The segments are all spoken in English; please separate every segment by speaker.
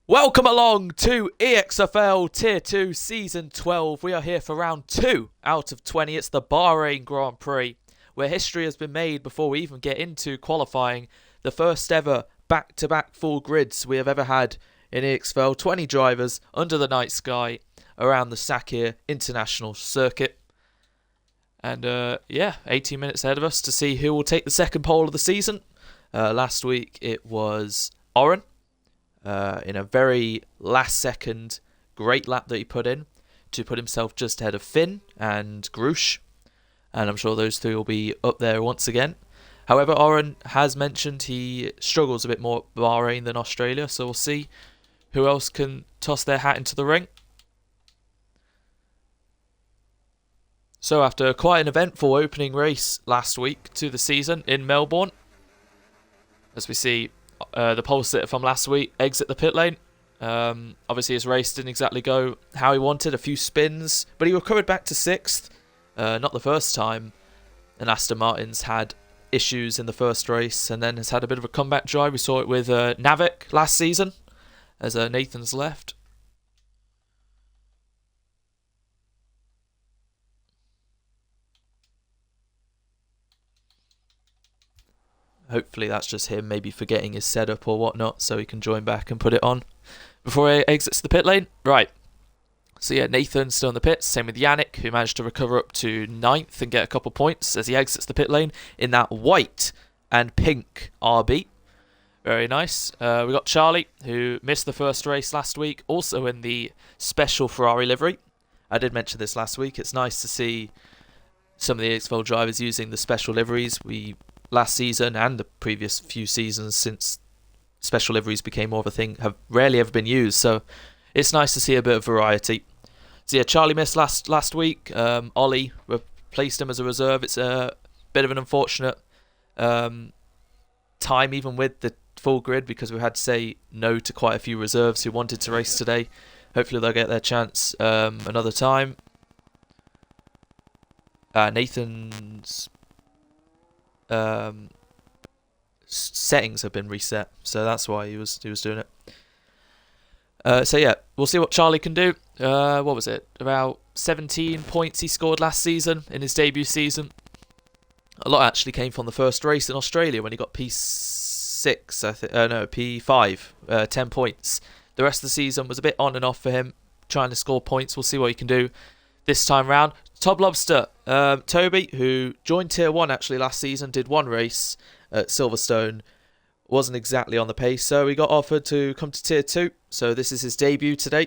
Speaker 1: Welcome along to EXFL Tier 2 Season 12. We are here for round 2 out of 20. It's the Bahrain Grand Prix, where history has been made before we even get into qualifying. The first ever back-to-back full grids we have ever had in EXFL. 20 drivers under the night sky around the Sakir International Circuit. And 18 minutes ahead of us to see who will take the second pole of the season. Last week it was Oren. In a very last second great lap that he put in to put himself just ahead of Finn and Grush, and I'm sure those three will be up there once again. However, Oren has mentioned he struggles a bit more at Bahrain than Australia, so we'll see who else can toss their hat into the ring. So after quite an eventful opening race last week to the season in Melbourne, as we see the pole sitter from last week exit the pit lane. Obviously his race didn't exactly go how he wanted, a few spins, but he recovered back to 6th. Not the first time. And Aston Martin's had issues in the first race and then has had a bit of a comeback drive. We saw it with Navik last season as Nathan's left. Hopefully that's just him maybe forgetting his setup or whatnot so he can join back and put it on before he exits the pit lane. Right. So yeah, Nathan's still in the pits. Same with Yannick, who managed to recover up to 9th and get a couple points as he exits the pit lane in that white and pink RB. Very nice. We got Charlie, who missed the first race last week, also in the special Ferrari livery. I did mention this last week. It's nice to see some of the EXFL drivers using the special liveries. Last season and the previous few seasons since special liveries became more of a thing have rarely ever been used, so it's nice to see a bit of variety. So yeah, Charlie missed last week. Ollie replaced him as a reserve. It's a bit of an unfortunate time even with the full grid because we had to say no to quite a few reserves who wanted to race today. Hopefully they'll get their chance another time. Nathan's settings have been reset, so that's why he was doing it. So yeah, we'll see what Charlie can do. What was it? About 17 points he scored last season in his debut season. A lot actually came from the first race in Australia when he got P5, 10 points. The rest of the season was a bit on and off for him, trying to score points. We'll see what he can do this time round. Top Lobster, Toby, who joined Tier 1 actually last season, did one race at Silverstone, wasn't exactly on the pace, so he got offered to come to Tier 2. So this is his debut today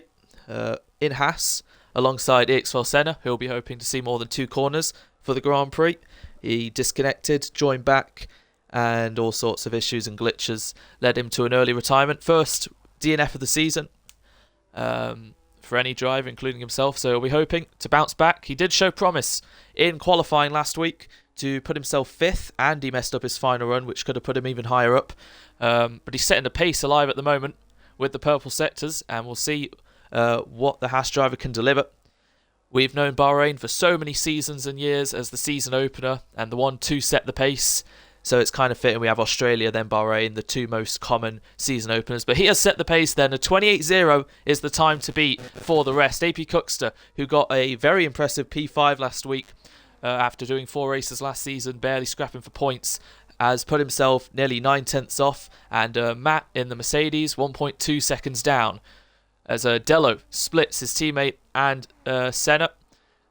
Speaker 1: in Haas, alongside EXFL Senna, who will be hoping to see more than 2 corners for the Grand Prix. He disconnected, joined back, and all sorts of issues and glitches led him to an early retirement. First DNF of the season. For any driver, including himself, so we're hoping to bounce back. He did show promise in qualifying last week to put himself 5th, and he messed up his final run, which could have put him even higher up. But he's setting the pace alive at the moment with the purple sectors, and we'll see what the Haas driver can deliver. We've known Bahrain for so many seasons and years as the season opener, and the one to set the pace. So it's kind of fitting we have Australia, then Bahrain, the 2 most common season openers. But he has set the pace then. A 28.0 is the time to beat for the rest. AP Cookster, who got a very impressive P5 last week after doing 4 races last season, barely scrapping for points, has put himself nearly 9/10 off. And Matt in the Mercedes, 1.2 seconds down. As Dello splits his teammate and Senna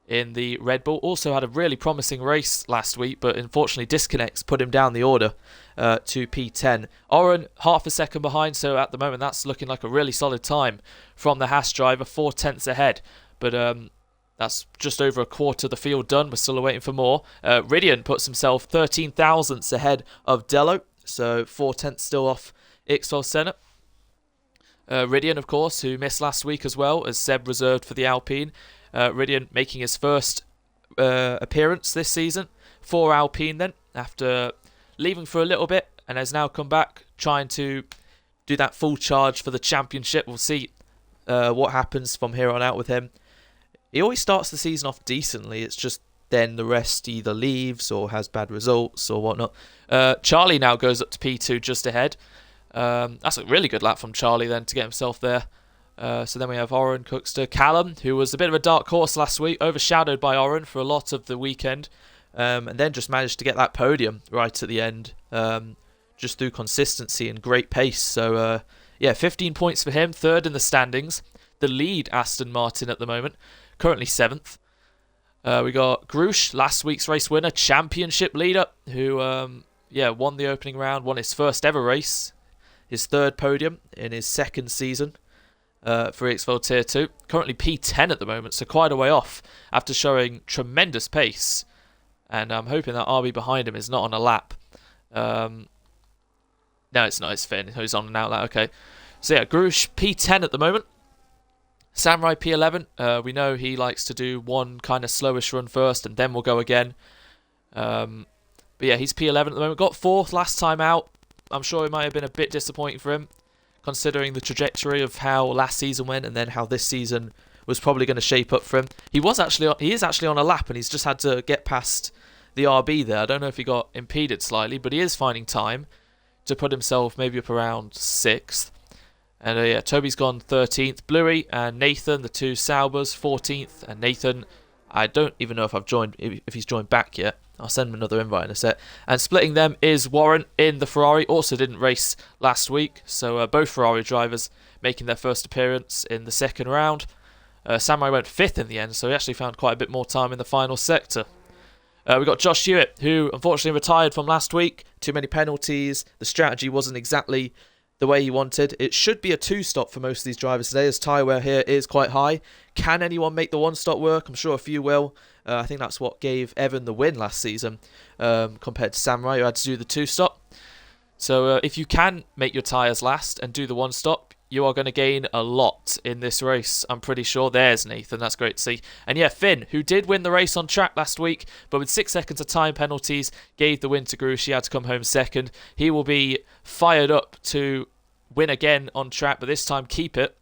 Speaker 1: in the Red Bull. Also had a really promising race last week, but unfortunately disconnects put him down the order to P10. Oren half a second behind, so at the moment that's looking like a really solid time from the Haas driver, 4/10 ahead. But that's just over a quarter of the field done. We're still waiting for more. Ridian puts himself 13 thousandths ahead of Dello, so 4/10 still off EXFL Senna. Ridian, of course, who missed last week as well, as Seb reserved for the Alpine. Ridian making his first appearance this season for Alpine then, after leaving for a little bit, and has now come back trying to do that full charge for the championship. We'll see what happens from here on out with him. He always starts the season off decently, it's just then the rest either leaves or has bad results or whatnot. Charlie now goes up to P2 just ahead. That's a really good lap from Charlie then to get himself there. So then we have Oren, Cookster, Callum, who was a bit of a dark horse last week, overshadowed by Oren for a lot of the weekend, and then just managed to get that podium right at the end, just through consistency and great pace. So yeah, 15 points for him, third in the standings. The lead Aston Martin at the moment, currently 7th. We got Grush, last week's race winner, championship leader, who won the opening round, won his first ever race, his third podium in his second season for EXFL Tier 2. Currently P10 at the moment, so quite a way off after showing tremendous pace. And I'm hoping that RB behind him is not on a lap. No, it's not. It's Finn who's on an outlet. Okay. So yeah, Grush P10 at the moment. Samurai P11. We know he likes to do one kind of slowish run first and then we'll go again. But yeah, he's P11 at the moment. Got 4th last time out. I'm sure it might have been a bit disappointing for him, considering the trajectory of how last season went and then how this season was probably going to shape up for him. He is actually on a lap and he's just had to get past the RB there. I don't know if he got impeded slightly, but he is finding time to put himself maybe up around 6th. And yeah, Toby's gone 13th. Bluey and Nathan, the two Saubers, 14th. And Nathan, I don't even know if he's joined back yet. I'll send him another invite in a sec. And splitting them is Warren in the Ferrari. Also didn't race last week. So both Ferrari drivers making their first appearance in the second round. Samurai went 5th in the end, so he actually found quite a bit more time in the final sector. We got Josh Hewitt, who unfortunately retired from last week. Too many penalties. The strategy wasn't exactly the way he wanted. It should be a 2-stop for most of these drivers today, as tyre wear here is quite high. Can anyone make the 1-stop work? I'm sure a few will. I think that's what gave Evan the win last season, compared to Samurai, who had to do the 2-stop. So if you can make your tyres last and do the 1-stop, you are going to gain a lot in this race, I'm pretty sure. There's Nathan, that's great to see. And yeah, Finn, who did win the race on track last week, but with 6 seconds of time penalties, gave the win to Grush. He had to come home second. He will be fired up to win again on track, but this time keep it.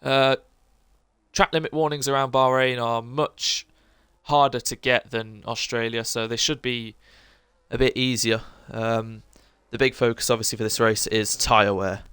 Speaker 1: Track limit warnings around Bahrain are much harder to get than Australia, so they should be a bit easier. The big focus, obviously, for this race is tyre wear.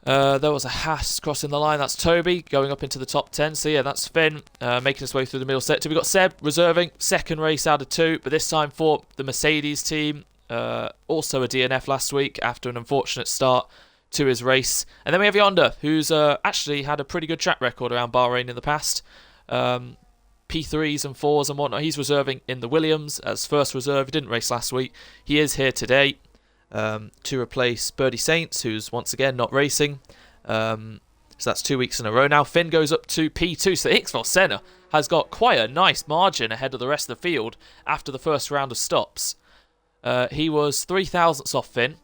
Speaker 1: There was a Haas crossing the line. That's Toby going up into the top 10. So yeah, that's Finn making his way through the middle sector. We've got Seb reserving, second race out of 2, but this time for the Mercedes team. Also a DNF last week after an unfortunate start to his race. And then we have Yonder, who's actually had a pretty good track record around Bahrain in the past. P3s and 4s and whatnot. He's reserving in the Williams as first reserve. He didn't race last week. He is here today. To replace Birdie Saints, who's once again not racing. So that's 2 weeks in a row now. Finn goes up to P2, so EXFL Senna has got quite a nice margin ahead of the rest of the field after the first round of stops. He was 3 thousandths off Finn,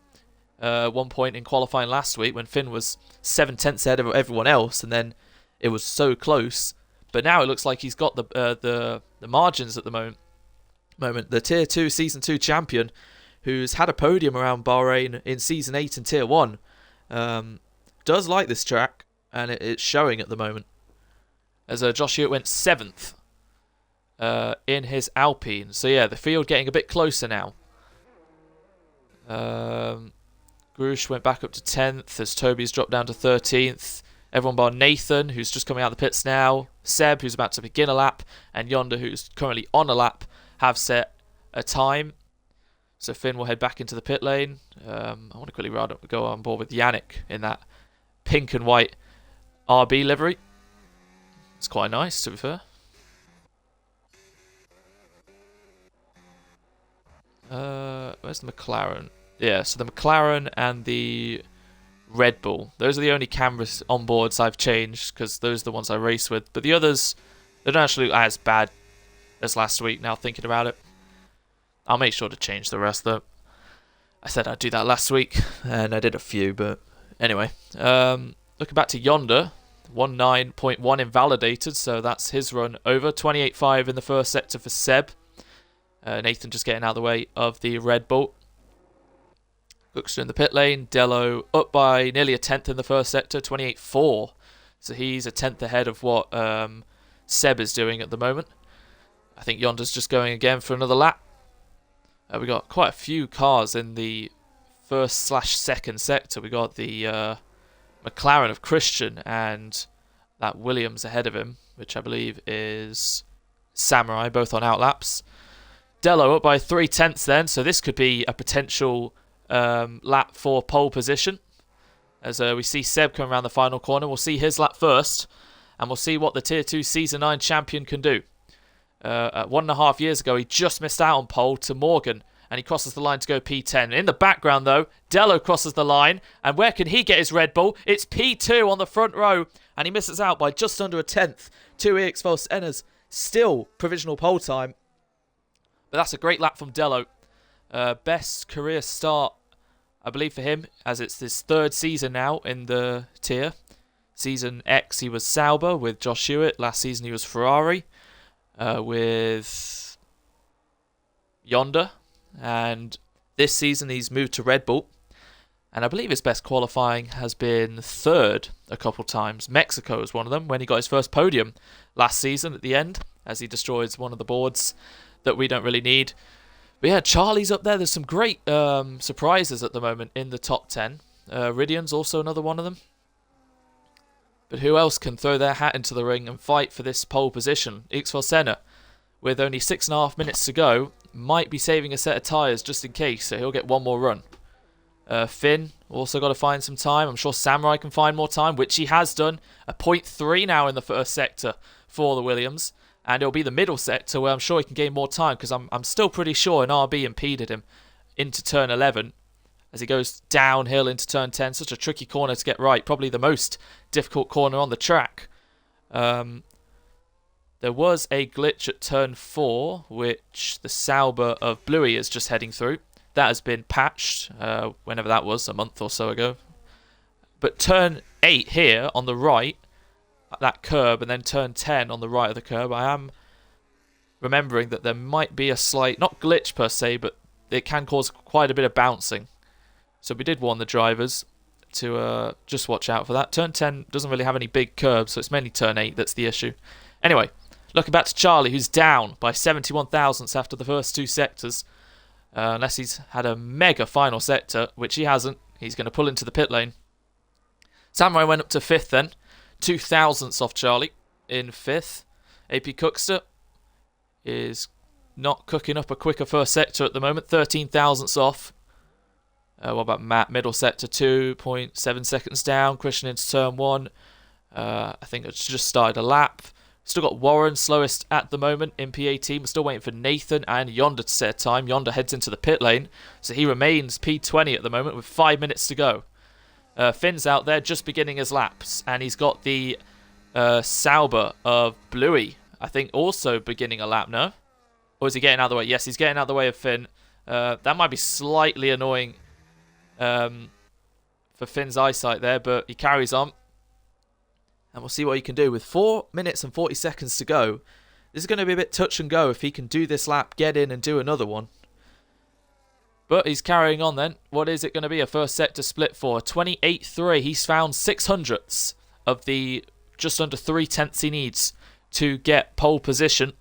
Speaker 1: 1 point in qualifying last week when Finn was 7/10 ahead of everyone else, and then it was so close. But now it looks like he's got the margins at the moment. The Tier 2 Season 2 champion, who's had a podium around Bahrain in Season 8 and Tier 1, does like this track, and it's showing at the moment. As Josh Hewitt went 7th in his Alpine. So yeah, the field getting a bit closer now. Grush went back up to 10th as Toby's dropped down to 13th. Everyone bar Nathan, who's just coming out of the pits now. Seb, who's about to begin a lap. And Yonder, who's currently on a lap, have set a time. So Finn will head back into the pit lane. I want to quickly go on board with Yannick in that pink and white RB livery. It's quite nice, to be fair. Where's the McLaren? Yeah, so the McLaren and the Red Bull. Those are the only cameras on boards I've changed, because those are the ones I race with. But the others, they don't actually look as bad as last week, now thinking about it. I'll make sure to change the rest, though. I said I'd do that last week, and I did a few, but anyway. Looking back to Yonder, 19.1 invalidated, so that's his run over. 28.5 in the first sector for Seb. Nathan just getting out of the way of the Red Bull. Cookster in the pit lane. Dello up by nearly a 10th in the first sector, 28.4. So he's a 10th ahead of what Seb is doing at the moment. I think Yonder's just going again for another lap. We got quite a few cars in the first/second sector. We got the McLaren of Christian and that Williams ahead of him, which I believe is Samurai, both on outlaps. Dello up by 3/10 then, so this could be a potential lap for pole position. As we see Seb come around the final corner, we'll see his lap first, and we'll see what the Tier 2 Season 9 champion can do. 1.5 years ago, he just missed out on pole to Morgan, and he crosses the line to go P10. In the background, though, Dello crosses the line, and where can he get his Red Bull? It's P2 on the front row, and he misses out by just under a tenth. 2 EXFL Senna's still provisional pole time, but that's a great lap from Dello. Best career start, I believe, for him, as it's his 3rd season now in the tier. Season X, he was Sauber with Josh Hewitt. Last season, he was Ferrari with Yonder. And this season, he's moved to Red Bull. And I believe his best qualifying has been 3rd a couple times. Mexico was one of them when he got his first podium last season at the end, as he destroys one of the boards that we don't really need. But yeah, Charlie's up there. There's some great surprises at the moment in the top 10. Ridian's also another one of them. But who else can throw their hat into the ring and fight for this pole position? EXFL Senna, with only 6.5 minutes to go, might be saving a set of tyres just in case, so he'll get one more run. Finn also got to find some time. I'm sure Samurai can find more time, which he has done. A 0.3 now in the first sector for the Williams. And it'll be the middle sector where I'm sure he can gain more time, because I'm still pretty sure an RB impeded him into turn 11 as he goes downhill into turn 10. Such a tricky corner to get right. Probably the most difficult corner on the track. There was a glitch at turn 4, which the Sauber of Bluey is just heading through. That has been patched, whenever that was, a month or so ago. But turn 8 here on the right, that curb, and then turn 10 on the right of the curb, I am remembering that there might be a slight, not glitch per se, but it can cause quite a bit of bouncing. So we did warn the drivers to just watch out for that. Turn 10 doesn't really have any big curbs, so it's mainly turn 8 that's the issue. Anyway, looking back to Charlie, who's down by 71 thousandths after the first 2 sectors. Unless he's had a mega final sector, which he hasn't. He's going to pull into the pit lane. Samurai went up to 5th then. 2 thousandths off Charlie in 5th. AP Cookster is not cooking up a quicker first sector at the moment. 13 thousandths off. What about Matt? Middle sector 2.7 seconds down. Christian into turn 1. I think it's just started a lap. Still got Warren slowest at the moment in P18. We're still waiting for Nathan and Yonder to set a time. Yonder heads into the pit lane, so he remains P20 at the moment with 5 minutes to go. Finn's out there just beginning his laps, and he's got the Sauber of Bluey, I think, also beginning a lap now. Or is he getting out of the way? Yes, he's getting out of the way of Finn. That might be slightly annoying for Finn's eyesight there, but he carries on. And we'll see what he can do. With 4 minutes and 40 seconds to go, this is going to be a bit touch and go if he can do this lap, get in and do another one. But he's carrying on then. What is it going to be? A first sector split for 28.3. He's found 600ths of the just under 3/10 he needs to get pole position.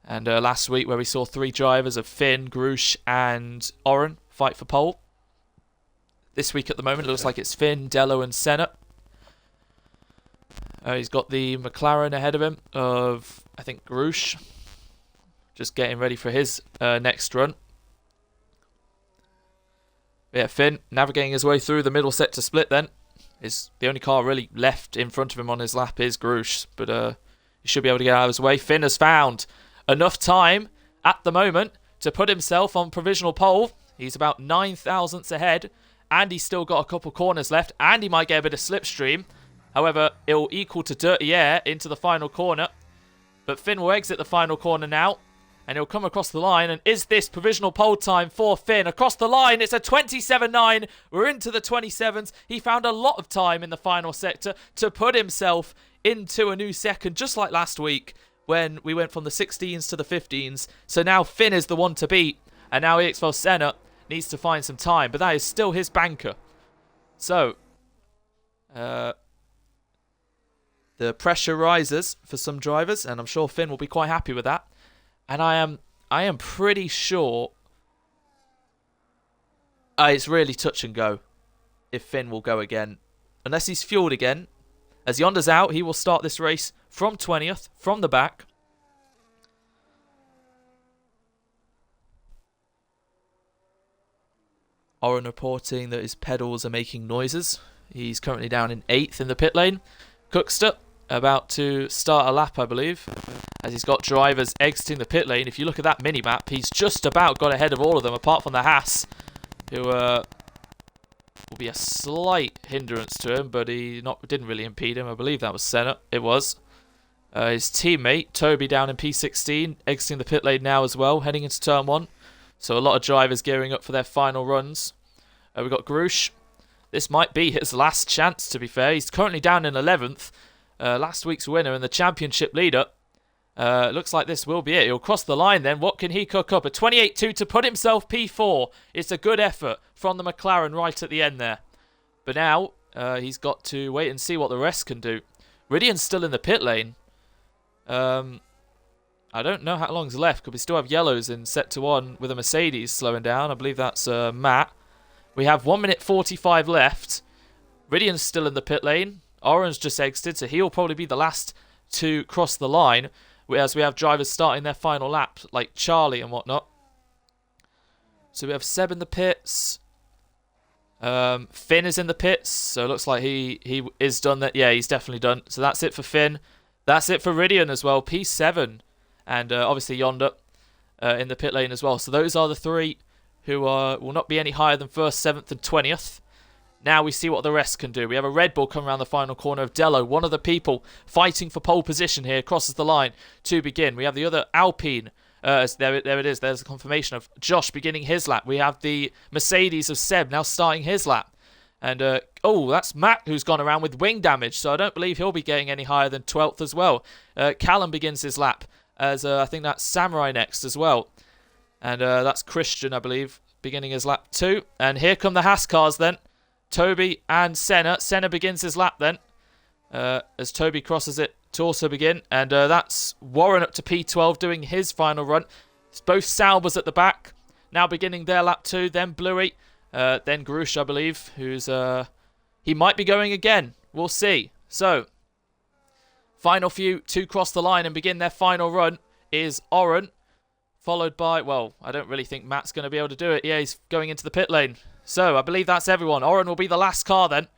Speaker 1: And last week where we saw 3 drivers of Finn, Grush and Oren fight for pole. This week at the moment it looks like it's Finn, Dello and Senna. He's got the McLaren ahead of him of, I think, Grush. Just getting ready for his next run. Yeah, Finn navigating his way through the middle sector split then. Is the only car really left in front of him on his lap is Grush. But he should be able to get out of his way. Finn has found enough time at the moment to put himself on provisional pole. He's about 9 thousandths ahead. And he's still got a couple corners left. And he might get a bit of slipstream. However, it will equal to dirty air into the final corner. But Finn will exit the final corner now. And he'll come across the line. And is this provisional pole time for Finn? Across the line, it's a 27.9. We're into the 27s. He found a lot of time in the final sector to put himself into a new second, just like last week when we went from the 16s to the 15s. So now Finn is the one to beat. And now EXFL Senna needs to find some time. But that is still his banker. So, the pressure rises for some drivers, and I'm sure Finn will be quite happy with that. And I am pretty sure It's really touch and go if Finn will go again. Unless he's fueled again. As Yonder's out, he will start this race from 20th, from the back. Oren reporting that his pedals are making noises. He's currently down in 8th in the pit lane. Cookster about to start a lap, I believe, as he's got drivers exiting the pit lane. If you look at that mini-map, he's just about got ahead of all of them, apart from the Haas, who will be a slight hindrance to him, but he didn't really impede him. I believe that was Senna. It was. His teammate, Toby, down in P16, exiting the pit lane now as well, heading into turn 1. So a lot of drivers gearing up for their final runs. We've got Grush. This might be his last chance, to be fair. He's currently down in 11th. Last week's winner and the championship leader. Looks like this will be it. He'll cross the line then. What can he cook up? A 28.2 to put himself P4. It's a good effort from the McLaren right at the end there. But now he's got to wait and see what the rest can do. Ridian's still in the pit lane. I don't know how long's left, because we still have yellows in set to 1 with a Mercedes slowing down. I believe that's Matt. We have 1 minute 45 left. Ridian's still in the pit lane. Oren's just exited, so he'll probably be the last to cross the line, whereas we have drivers starting their final lap, like Charlie and whatnot. So we have Seb in the pits. Finn is in the pits, so it looks like he is done. That yeah, he's definitely done. So that's it for Finn. That's it for Ridian as well, P7. And obviously Yonder in the pit lane as well. So those are the 3 who will not be any higher than 1st, 7th and 20th. Now we see what the rest can do. We have a Red Bull coming around the final corner of Dello. One of the people fighting for pole position here crosses the line to begin. We have the other Alpine. There it is. There's the confirmation of Josh beginning his lap. We have the Mercedes of Seb now starting his lap. And, that's Matt who's gone around with wing damage. So I don't believe he'll be getting any higher than 12th as well. Callum begins his lap. As I think that's Samurai next as well. And that's Christian, I believe, beginning his lap 2. And here come the Haas cars then. Toby and Senna. Senna begins his lap then. As Toby crosses it to also begin. And that's Warren up to P12 doing his final run. It's both Salbers at the back. Now beginning their lap 2. Then Bluey. Then Grush, I believe. Who's he might be going again. We'll see. So final few to cross the line and begin their final run is Oren, followed by, well, I don't really think Matt's going to be able to do it. Yeah, he's going into the pit lane. So I believe that's everyone. Oren will be the last car then.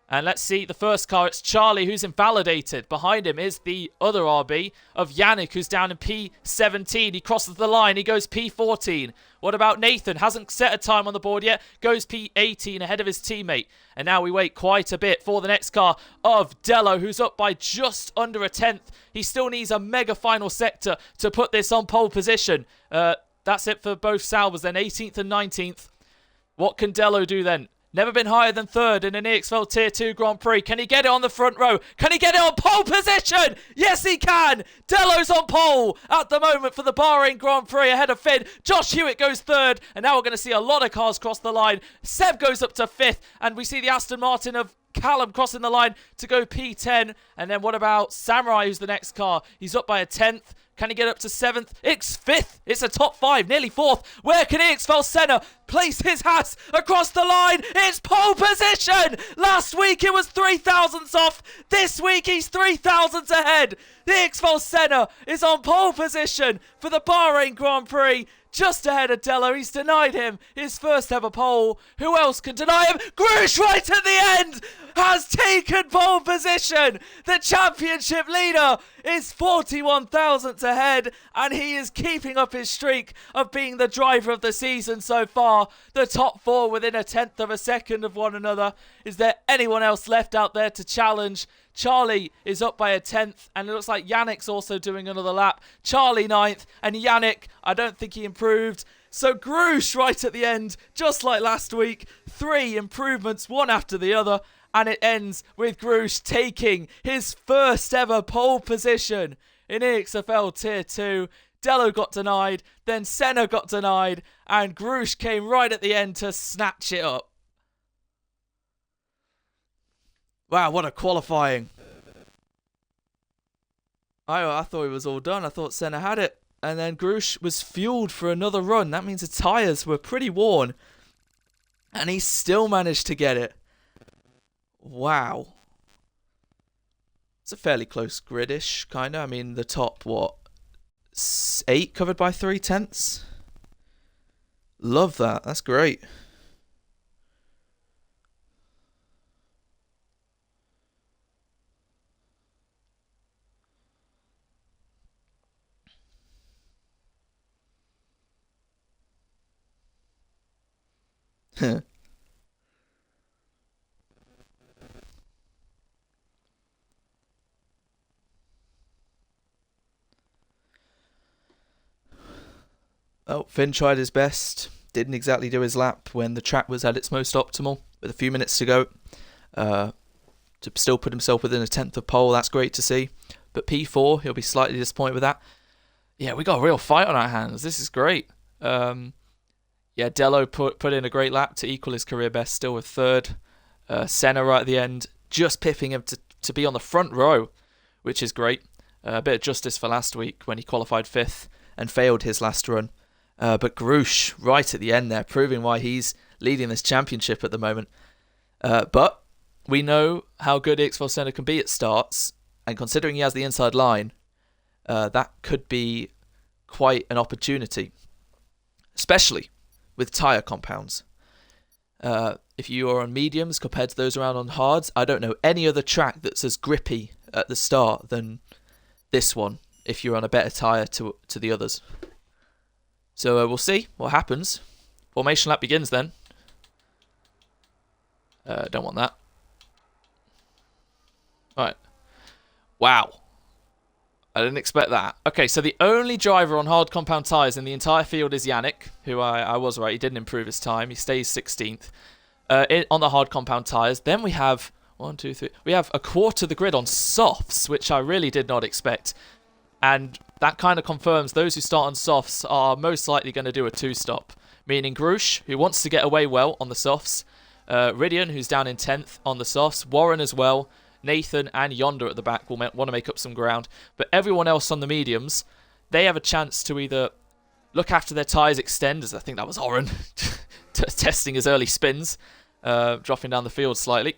Speaker 1: And let's see the first car. It's Charlie who's invalidated. Behind him is the other RB of Yannick who's down in P17. He crosses the line. He goes P14. What about Nathan? Hasn't set a time on the board yet. Goes P18 ahead of his teammate. And now we wait quite a bit for the next car of Dello who's up by just under a 10th. He still needs a mega final sector to put this on pole position. That's it for both Salvers then. 18th and 19th. What can Dello do then? Never been higher than 3rd in an EXFL Tier 2 Grand Prix. Can he get it on the front row? Can he get it on pole position? Yes, he can. Dello's on pole at the moment for the Bahrain Grand Prix ahead of Finn. Josh Hewitt goes 3rd. And now we're going to see a lot of cars cross the line. Seb goes up to 5th. And we see the Aston Martin of Callum crossing the line to go P10. And then what about Samurai, who's the next car? He's up by a 10th. Can he get up to 7th? It's 5th. It's a top 5, nearly 4th. Where can EXFL Senna place his Haas across the line? It's pole position. Last week it was 3,000ths off. This week he's 3,000ths ahead. EXFL Senna is on pole position for the Bahrain Grand Prix. Just ahead of Dello. He's denied him his first ever pole. Who else can deny him? Grush right at the end has taken pole position. The championship leader is 41 thousandths ahead, and he is keeping up his streak of being the driver of the season so far. The top 4 within a 10th of a second of one another. Is there anyone else left out there to challenge? Charlie is up by a 10th, and it looks like Yannick's also doing another lap. Charlie 9th, and Yannick, I don't think he improved. So Grush right at the end, just like last week. 3 improvements, one after the other. And it ends with Grush taking his first ever pole position in EXFL Tier 2. Dello got denied, then Senna got denied, and Grush came right at the end to snatch it up. Wow, what a qualifying. I thought it was all done. I thought Senna had it. And then Grush was fueled for another run. That means the tyres were pretty worn. And he still managed to get it. Wow. It's a fairly close gridish, kind of. I mean, the top, 8 covered by 3/10? Love that. That's great. Oh, Finn tried his best. Didn't exactly do his lap when the track was at its most optimal, with a few minutes to go. To still put himself within a tenth of pole, that's great to see. But P4, he'll be slightly disappointed with that. Yeah, we got a real fight on our hands. This is great. Yeah, Dello put in a great lap to equal his career best, still with third. Senna right at the end, just pipping him to be on the front row, which is great. A bit of justice for last week when he qualified 5th and failed his last run. But Grush right at the end there, proving why he's leading this championship at the moment. But we know how good EXFL Senna can be at starts, and considering he has the inside line, that could be quite an opportunity, especially with tyre compounds. If you are on mediums compared to those around on hards, I don't know any other track that's as grippy at the start than this one, if you're on a better tyre to the others. So we'll see what happens. Formation lap begins then. Don't want that. Right. Wow. I didn't expect that. Okay, so the only driver on hard compound tyres in the entire field is Yannick, who I was right, he didn't improve his time. He stays 16th on the hard compound tyres. Then we have, 1, 2, 3, we have a quarter of the grid on softs, which I really did not expect. And that kind of confirms those who start on softs are most likely going to do a 2-stop. Meaning Grush, who wants to get away well on the softs. Ridian, who's down in 10th on the softs. Warren as well. Nathan and Yonder at the back will want to make up some ground. But everyone else on the mediums, they have a chance to either look after their tyres extend, as I think that was Oren, testing his early spins, dropping down the field slightly.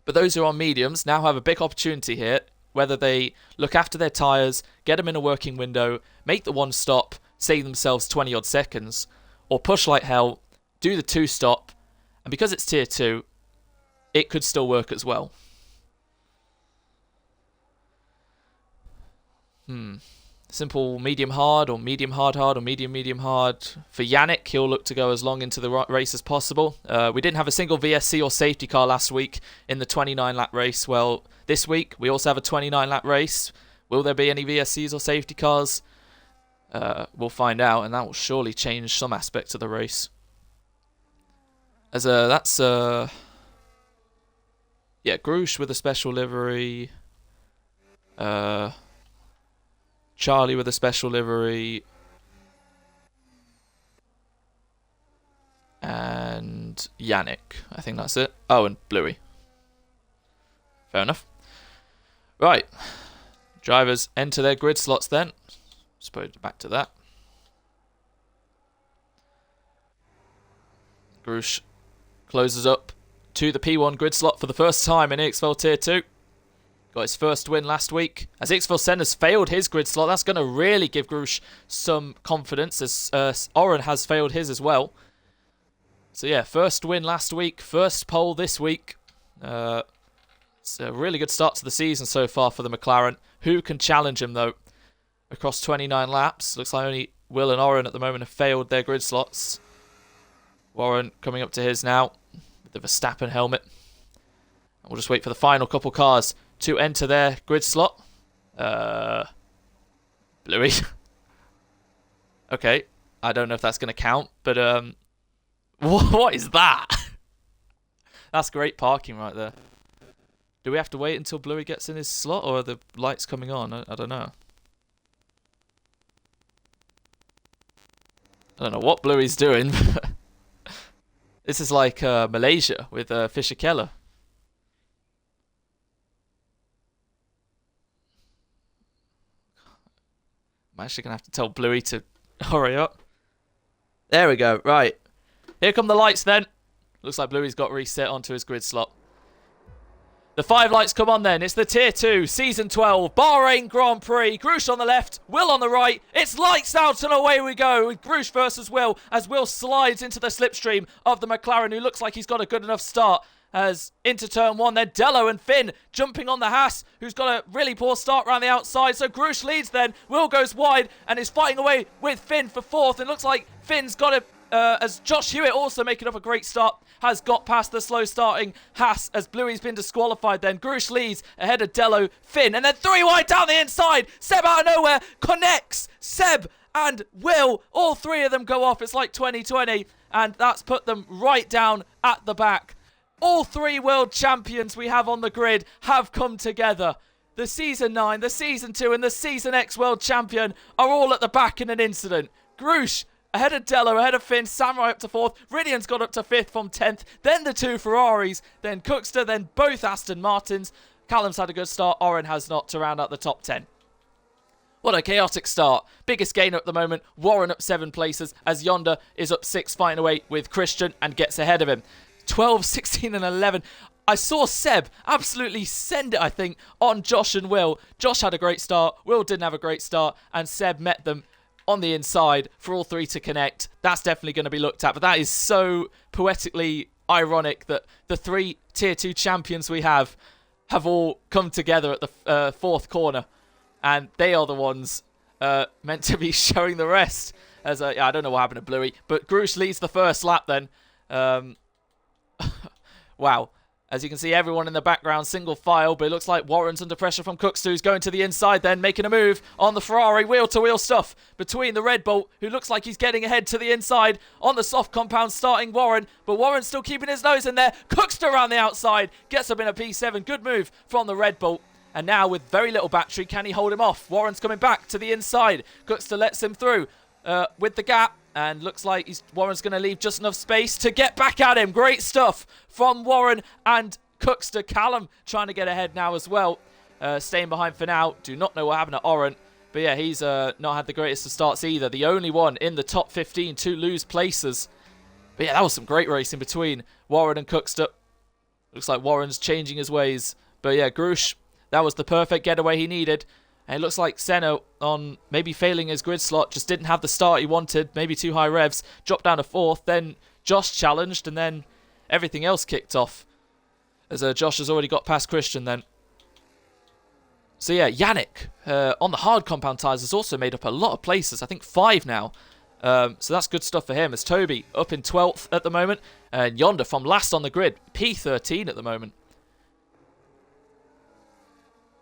Speaker 1: But those who are on mediums now have a big opportunity here, whether they look after their tyres, get them in a working window, make the 1-stop, save themselves 20-odd seconds, or push like hell, do the 2-stop, and because it's Tier 2, it could still work as well. Simple medium hard, or medium hard hard, or medium hard. For Yannick, he'll look to go as long into the race as possible. We didn't have a single VSC or safety car last week in the 29-lap race. Well, this week we also have a 29-lap race. Will there be any VSCs or safety cars? We'll find out, and that will surely change some aspects of the race. As that's yeah, Grush with a special livery. Charlie with a special livery. And Yannick. I think that's it. Oh, and Bluey. Fair enough. Right. Drivers enter their grid slots then. Suppose back to that. Grush closes up to the P1 grid slot for the first time in EXFL Tier 2. Got his first win last week. As EXFL Senna's failed his grid slot, that's going to really give Grush some confidence, as Oren has failed his as well. So yeah, first win last week, first pole this week. It's a really good start to the season so far for the McLaren. Who can challenge him though? Across 29 laps, looks like only Will and Oren at the moment have failed their grid slots. Warren coming up to his now with the Verstappen helmet. And we'll just wait for the final couple cars to enter their grid slot. Bluey. Okay, I don't know if that's going to count, but what is that? That's great parking right there. Do we have to wait until Bluey gets in his slot, or are the lights coming on? I don't know. I don't know what Bluey's doing. This is like Malaysia with Fisher Keller. I'm actually going to have to tell Bluey to hurry up. There we go. Right. Here come the lights then. Looks like Bluey's got reset onto his grid slot. The 5 lights come on then. It's the Tier 2, Season 12, Bahrain Grand Prix. Grush on the left, Will on the right. It's lights out and away we go with Grush versus Will as Will slides into the slipstream of the McLaren, who looks like he's got a good enough start. As into turn 1, then Dello and Finn jumping on the Haas, who's got a really poor start around the outside. So Grush leads then. Will goes wide and is fighting away with Finn for 4th. And looks like Finn's got it. As Josh Hewitt, also making up a great start, has got past the slow starting Haas as Bluey's been disqualified then. Grush leads ahead of Dello, Finn, and then 3 wide down the inside. Seb out of nowhere connects Seb and Will. All 3 of them go off. It's like 2020, and that's put them right down at the back. All 3 world champions we have on the grid have come together. The Season 9, the Season 2, and the Season X world champion are all at the back in an incident. Grush ahead of Dello, ahead of Finn, Samurai up to 4th, Ridian's got up to 5th from 10th, then the 2 Ferraris, then Cookster, then both Aston Martins. Callum's had a good start, Oren has not, to round out the top 10. What a chaotic start. Biggest gainer at the moment, Warren up 7 places, as Yonder is up 6, fighting away with Christian and gets ahead of him. 12, 16 and 11. I saw Seb absolutely send it, I think, on Josh and Will. Josh had a great start, Will didn't have a great start, and Seb met them on the inside for all 3 to connect. That's definitely going to be looked at, but that is so poetically ironic that the 3 Tier 2 champions we have all come together at the 4th corner, and they are the ones meant to be showing the rest. As I don't know what happened to Bluey, but Grush leads the first lap then. Wow. As you can see, everyone in the background, single file, but it looks like Warren's under pressure from Cookster, who's going to the inside then, making a move on the Ferrari wheel-to-wheel stuff between the Red Bull, who looks like he's getting ahead to the inside on the soft compound, starting Warren, but Warren's still keeping his nose in there. Cookster around the outside, gets up in a P7. Good move from the Red Bull. And now with very little battery, can he hold him off? Warren's coming back to the inside. Cookster lets him through with the gap. And looks like Warren's going to leave just enough space to get back at him. Great stuff from Warren and Cookster. Callum trying to get ahead now as well. Staying behind for now. Do not know what happened to Oren. But yeah, he's not had the greatest of starts either. The only one in the top 15 to lose places. But yeah, that was some great racing between Warren and Cookster. Looks like Warren's changing his ways. But yeah, Grush, that was the perfect getaway he needed. And it looks like Senna, on maybe failing his grid slot, just didn't have the start he wanted. Maybe too high revs. Dropped down to 4th. Then Josh challenged, and then everything else kicked off. As Josh has already got past Christian then. So yeah, Yannick on the hard compound tyres has also made up a lot of places. I think 5 now. So that's good stuff for him. As Toby up in 12th at the moment. And Yonder from last on the grid. P13 at the moment.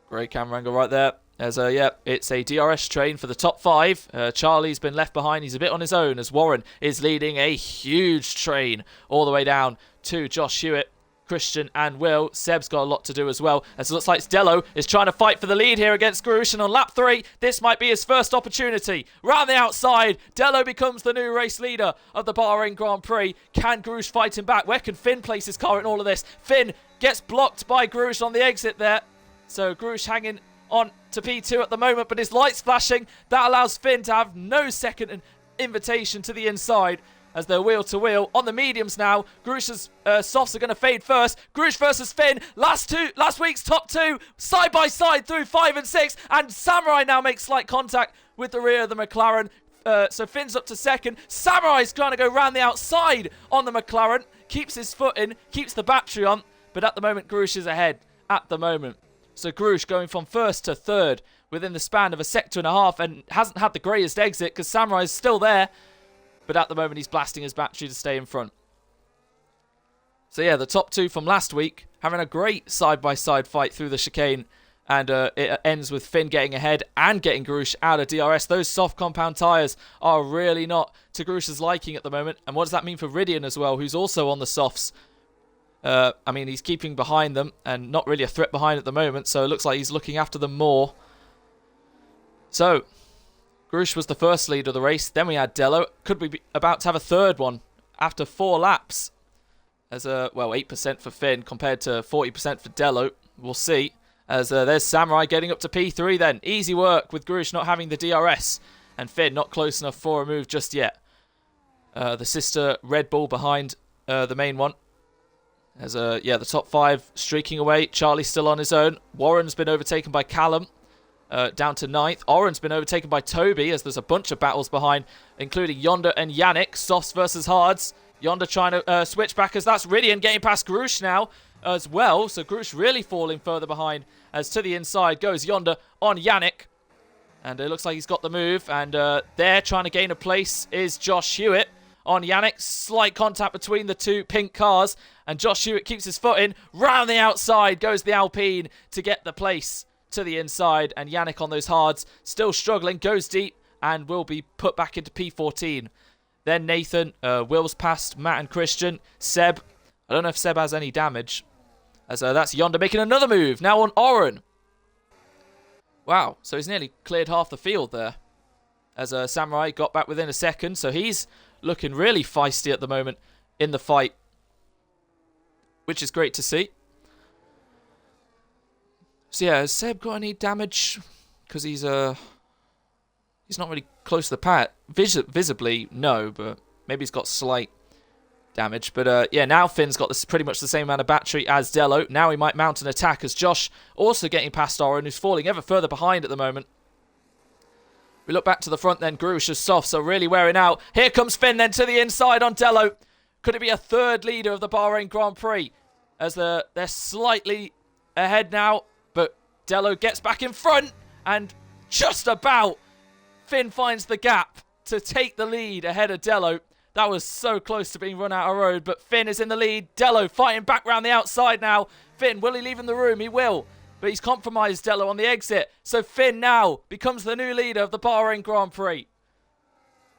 Speaker 1: Great camera angle right there. As yeah, it's a DRS train for the top 5. Charlie's been left behind. He's a bit on his own as Warren is leading a huge train all the way down to Josh Hewitt, Christian and Will. Seb's got a lot to do as well. As it looks like Dello is trying to fight for the lead here against Grush. And on lap 3, this might be his first opportunity. Round the outside, Dello becomes the new race leader of the Bahrain Grand Prix. Can Grush fight him back? Where can Finn place his car in all of this? Finn gets blocked by Grush on the exit there. So Grush hanging on to P2 at the moment, but his light's flashing. That allows Finn to have no second invitation to the inside as they're wheel-to-wheel. On the mediums now, Grush's softs are going to fade first. Grush versus Finn. Last week's top 2, side-by-side through 5 and 6, and Samurai now makes slight contact with the rear of the McLaren. So Finn's up to 2nd. Samurai's trying to go round the outside on the McLaren. Keeps his foot in, keeps the battery on, but at the moment, Grush is ahead at the moment. So Grush going from 1st to 3rd within the span of a sector and a half, and hasn't had the greatest exit because Samurai is still there. But at the moment, he's blasting his battery to stay in front. So yeah, the top 2 from last week having a great side-by-side fight through the chicane. And it ends with Finn getting ahead and getting Grush out of DRS. Those soft compound tyres are really not to Grush's liking at the moment. And what does that mean for Ridian as well, who's also on the softs? I mean, he's keeping behind them and not really a threat behind at the moment, so it looks like he's looking after them more. So, Grush was the first lead of the race. Then we had Dello. Could we be about to have a third one after 4 laps? As well, 8% for Finn compared to 40% for Dello. We'll see. As there's Samurai getting up to P3 then. Easy work with Grush not having the DRS. And Finn not close enough for a move just yet. The sister Red Bull behind the main one. As yeah, the top 5 streaking away. Charlie's still on his own. Warren's been overtaken by Callum, down to 9th. Oren's been overtaken by Toby, as there's a bunch of battles behind, including Yonder and Yannick. Softs versus hards. Yonder trying to switch back, as that's Ridian getting past Grush now as well. So Grush really falling further behind, as to the inside goes Yonder on Yannick. And it looks like he's got the move. And there trying to gain a place is Josh Hewitt on Yannick. Slight contact between the two pink cars. And Josh Hewitt keeps his foot in. Round the outside goes the Alpine to get the place to the inside. And Yannick on those hards, still struggling, goes deep and will be put back into P14. Then Nathan, Will's past Matt and Christian. Seb, I don't know if Seb has any damage. As that's Yonder making another move. Now on Oren. Wow, so he's nearly cleared half the field there. As Samurai got back within a second. So he's looking really feisty at the moment in the fight, which is great to see. So yeah, has Seb got any damage? Because he's not really close to the pad. Visibly, no, but maybe he's got slight damage. But yeah, now Finn's got pretty much the same amount of battery as Dello. Now he might mount an attack, as Josh also getting past Oren, who's falling ever further behind at the moment. We look back to the front then. Grush is soft, so really wearing out. Here comes Finn then to the inside on Dello. Could it be a third leader of the Bahrain Grand Prix? As they're slightly ahead now, but Dello gets back in front, and just about Finn finds the gap to take the lead ahead of Dello. That was so close to being run out of road, but Finn is in the lead. Dello fighting back round the outside now. Finn, will he leave him the room? He will. But he's compromised Dello on the exit. So Finn now becomes the new leader of the Bahrain Grand Prix.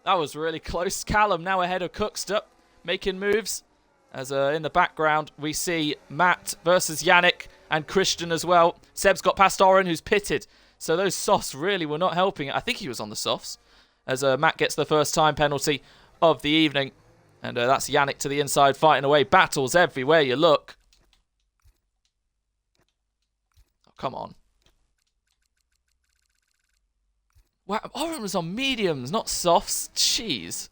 Speaker 1: That was really close. Callum now ahead of Cookster, making moves. As in the background, we see Matt versus Yannick and Christian as well. Seb's got past Oren, who's pitted. So those softs really were not helping it. I think he was on the softs. As Matt gets the first time penalty of the evening. And that's Yannick to the inside, fighting away. Battles everywhere you look. Oh, come on. Wow, Oren was on mediums, not softs. Jeez.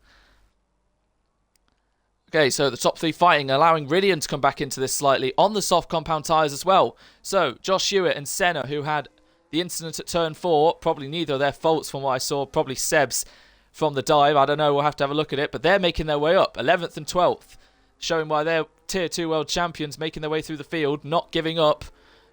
Speaker 1: Okay, so the top 3 fighting, allowing Ridian to come back into this slightly on the soft compound tyres as well. So, Josh Hewitt and Senna, who had the incident at turn 4, probably neither of their faults from what I saw, probably Seb's from the dive. I don't know, we'll have to have a look at it, but they're making their way up, 11th and 12th, showing why they're Tier 2 world champions, making their way through the field, not giving up.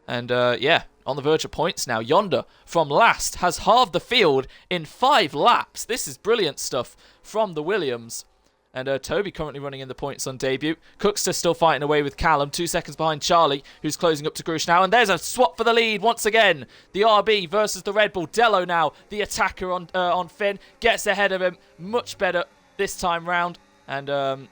Speaker 1: And yeah, on the verge of points now. Yonder, from last, has halved the field in 5 laps. This is brilliant stuff from the Williams. And Toby currently running in the points on debut. Cookster still fighting away with Callum, 2 seconds behind Charlie, who's closing up to Grush now. And there's a swap for the lead once again. The RB versus the Red Bull. Dello now, the attacker on Finn, gets ahead of him. Much better this time round. And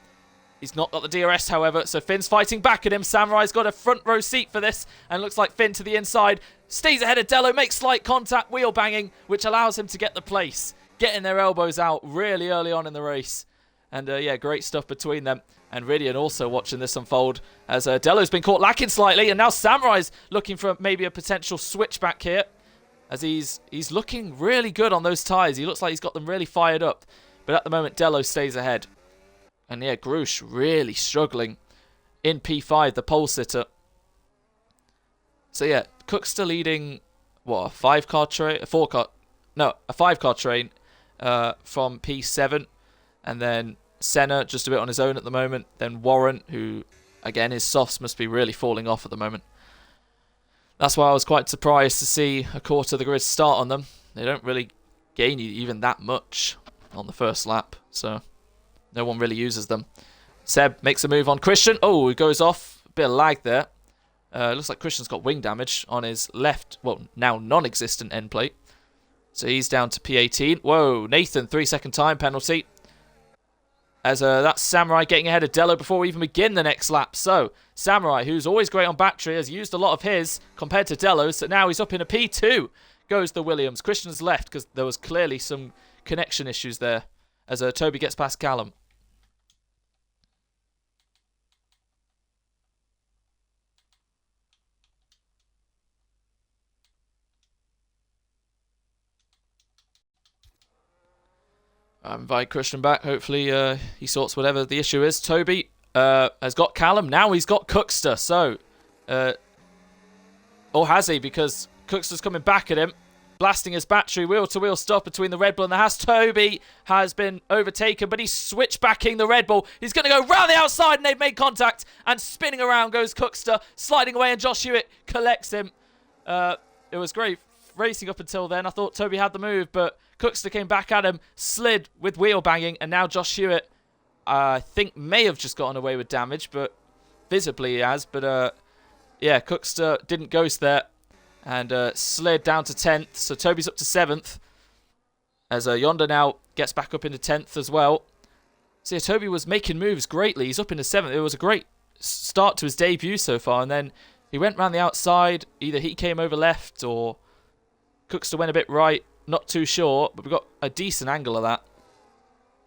Speaker 1: he's not got the DRS, however, so Finn's fighting back at him. Samurai's got a front row seat for this, and looks like Finn to the inside. Stays ahead of Dello, makes slight contact, wheel banging, which allows him to get the place. Getting their elbows out really early on in the race. And yeah, great stuff between them. And Ridian also watching this unfold, as Dello's been caught lacking slightly, and now Samurai's looking for maybe a potential switchback here, as he's looking really good on those tyres. He looks like he's got them really fired up. But at the moment, Dello stays ahead. And yeah, Grush really struggling in P5, the pole sitter. So yeah, Cookster leading, what, a 5-car train? A 4-car? No, a 5-car train from P7. And then Senna just a bit on his own at the moment. Then Warren, who, again, his softs must be really falling off at the moment. That's why I was quite surprised to see a quarter of the grid start on them. They don't really gain you even that much on the first lap. So no one really uses them. Seb makes a move on Christian. Oh, he goes off. A bit of lag there. Looks like Christian's got wing damage on his left, well, now non-existent end plate. So he's down to P18. Whoa, Nathan, 3-second time penalty. As that's Samurai getting ahead of Dello before we even begin the next lap. So, Samurai, who's always great on battery, has used a lot of his compared to Dello's. So now he's up in a P2. Goes the Williams. Christian's left because there was clearly some connection issues there. As Toby gets past Callum. I invite Christian back. Hopefully he sorts whatever the issue is. Toby has got Callum. Now he's got Cookster. So, or has he? Because Cookster's coming back at him, blasting his battery. Wheel-to-wheel stuff between the Red Bull and the Haas. Toby has been overtaken, but he's switchbacking the Red Bull. He's going to go round the outside, and they've made contact. And spinning around goes Cookster, sliding away, and Josh Hewitt collects him. It was great racing up until then. I thought Toby had the move, but Cookster came back at him, slid with wheel banging, and now Josh Hewitt, I think, may have just gotten away with damage, but visibly he has. But yeah, Cookster didn't ghost there and slid down to 10th. So Toby's up to 7th as Yonder now gets back up into 10th as well. So yeah, Toby was making moves greatly. He's up into 7th. It was a great start to his debut so far, and then he went round the outside. Either he came over left or Cookster went a bit right. Not too sure, but we've got a decent angle of that.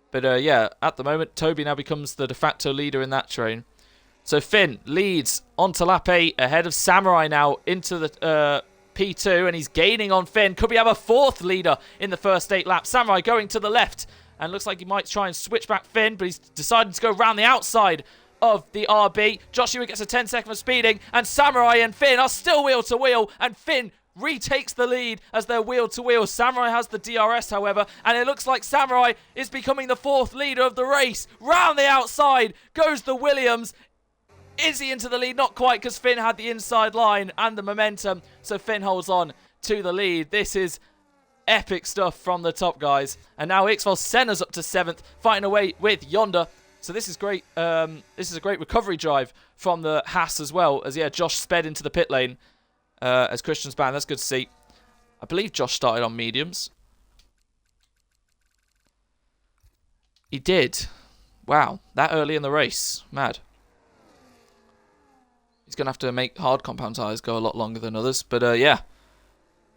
Speaker 1: But yeah, at the moment, Toby now becomes the de facto leader in that train. So Finn leads onto lap 8 ahead of Samurai now into the P2, and he's gaining on Finn. Could we have a 4th leader in the first 8 laps? Samurai going to the left, and looks like he might try and switch back Finn, but he's decided to go round the outside of the RB. Josh Hewitt gets a 10-second for speeding, and Samurai and Finn are still wheel-to-wheel, and Finn retakes the lead as they're wheel-to-wheel. Samurai has the DRS, however, and it looks like Samurai is becoming the 4th leader of the race. Round the outside goes the Williams. Is he into the lead? Not quite, because Finn had the inside line and the momentum, so Finn holds on to the lead. This is epic stuff from the top guys. And now EXFL Senna's up to 7th, fighting away with Yonder. So this is great. This is a great recovery drive from the Haas as well, as yeah, Josh sped into the pit lane as Christian's banned. That's good to see. I believe Josh started on mediums. He did. Wow, that early in the race. Mad. He's going to have to make hard compound tyres go a lot longer than others. But yeah,